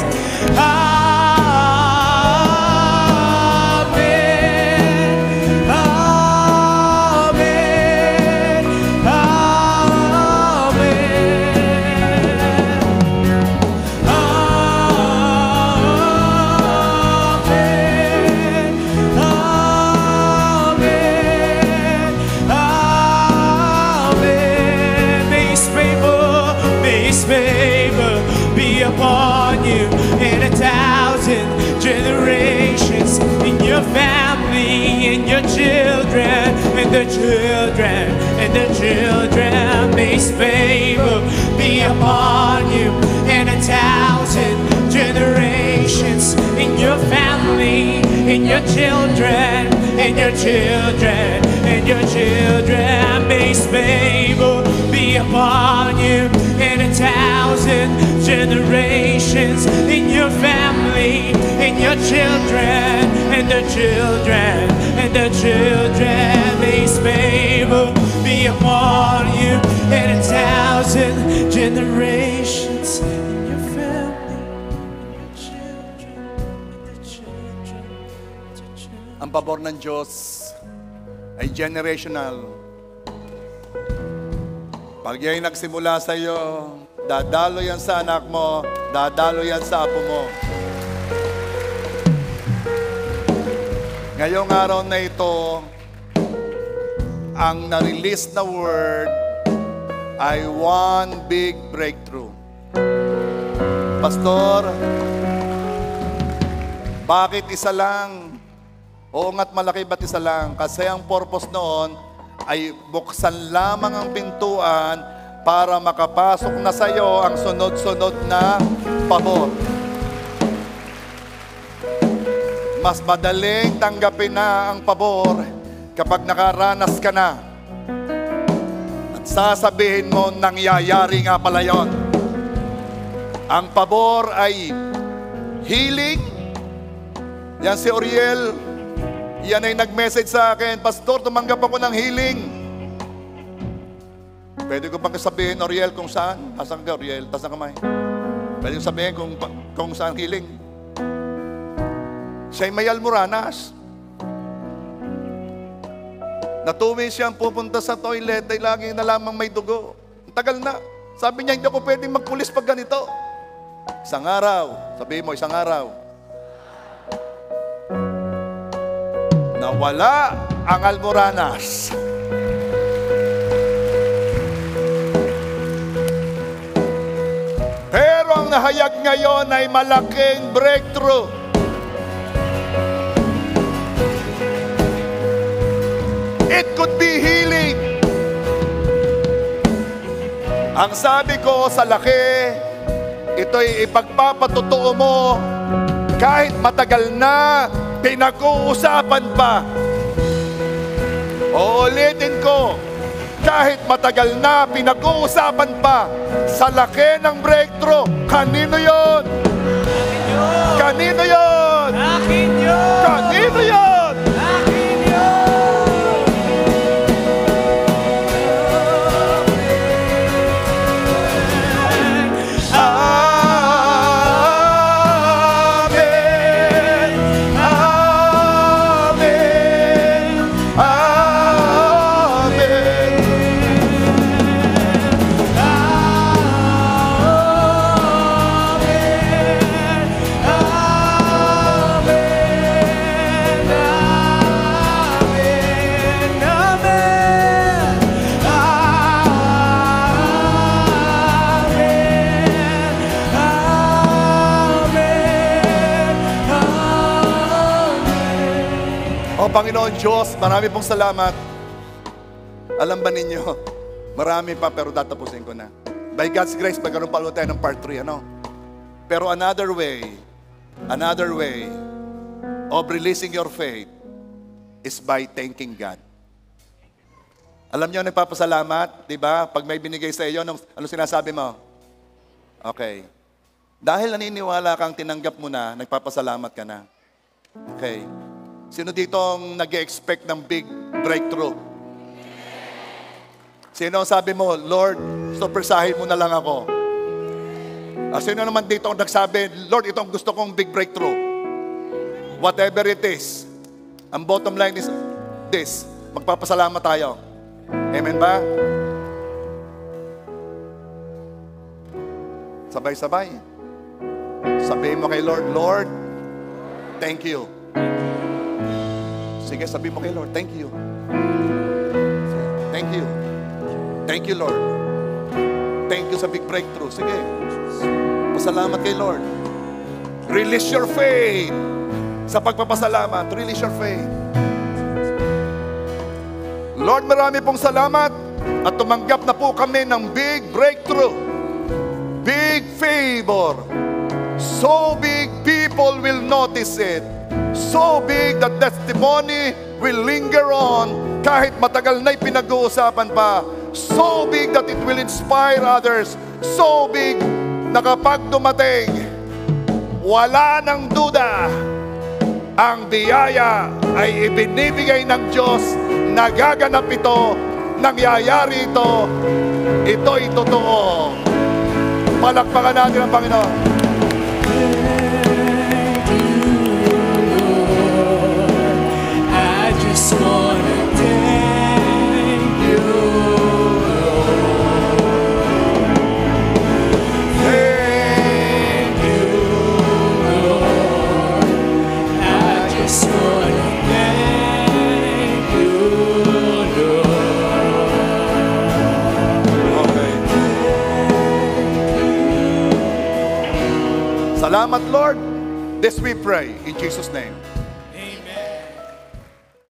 1,000 generations, in your family, in your children, and the children, and the children. May His favor be upon you, and 1,000 generations, in your family, in your children, and your children, and your children. May His favor be upon you, and 1,000 generations, in your family, in your children, and the children, and the children. May His favor be upon you, and 1,000 generations, in your family, in your children, and the children, the children. Ang pabor ng Diyos ay generational. Pag yan nagsimula sa iyo, dadalo yan sa anak mo, dadalo yan sa apo mo. Ngayong araw na ito, ang na-release na word ay one big breakthrough. Pastor, bakit isa lang? Oo nga't malaki ba't isa lang? Kasi ang purpose noon ay buksan lamang ang pintuan para makapasok na sa iyo ang sunod-sunod na pabor. Mas madaling tanggapin na ang pabor kapag nakaranas ka na. At sasabihin mo, nangyayari nga pala yon. Ang pabor ay healing. Yan si Oriel. Yan ay nag-message sa akin, Pastor, tumanggap ako ng healing. Pwede ko pang sabihin, Oriel, kung saan? Asan ka, Oriel? Taas na kamay. Pwede ko sabihin kung saan healing. Siya'y may almoranas. Natuwi siyang pupunta sa toilet ay lagi na lamang may dugo. Ang tagal na. Sabi niya, hindi ako pwedeng magpulis pag ganito. Isang araw. Sabihin mo, isang araw. Nawala ang almoranas. Pero ang nahayag ngayon ay malaking breakthrough. It could be healing. Ang sabi ko sa laki, ito'y ipagpapatotoo mo kahit matagal na pinag-uusapan pa. Uulitin ko, kahit matagal na pinag-uusapan pa, sa laki ng breakthrough, kanino yon? Kanino yon? Akin yun! Kanino yon? Akin yun! Panginoon Diyos, marami pong salamat. Alam ba ninyo, marami pa pero tatapusin ko na. By God's grace, magkaroon pa ulit tayo ng part 3, ano? Pero another way of releasing your faith is by thanking God. Alam niyo, nagpapasalamat, di ba? Pag may binigay sa iyo, ano sinasabi mo? Okay. Dahil naniniwala kang tinanggap mo na, nagpapasalamat ka na. Okay. Sino dito ang nag-expect ng big breakthrough? Sino ang sabi mo, Lord, supersahin mo na lang ako? Sino naman dito ang nagsabi, Lord, ito ang gusto kong big breakthrough? Whatever it is. Ang bottom line is this, magpapasalamat tayo. Amen ba? Sabay-sabay. Sabihin mo kay Lord, Lord, thank you. Sige, sabihin mo kay Lord, thank you. Thank you. Thank you, Lord. Thank you sa big breakthrough. Sige. Pasalamat kay Lord. Release your faith. Sa pagpapasalamat, release your faith. Lord, marami pong salamat at tumanggap na po kami ng big breakthrough. Big favor. So big, people will notice it. So big that testimony will linger on kahit matagal na'y pinag-uusapan pa. So big that it will inspire others. So big na kapag dumating, wala nang duda, ang biyaya ay ibinibigay ng Diyos, nagaganap ito, nangyayari ito, ito'y totoo. Palakpakan natin ang Panginoon. I just wanna thank you, Thank you. Lord. I just wanna thank you, Lord. Okay. Salamat, Lord. This we pray in Jesus' name.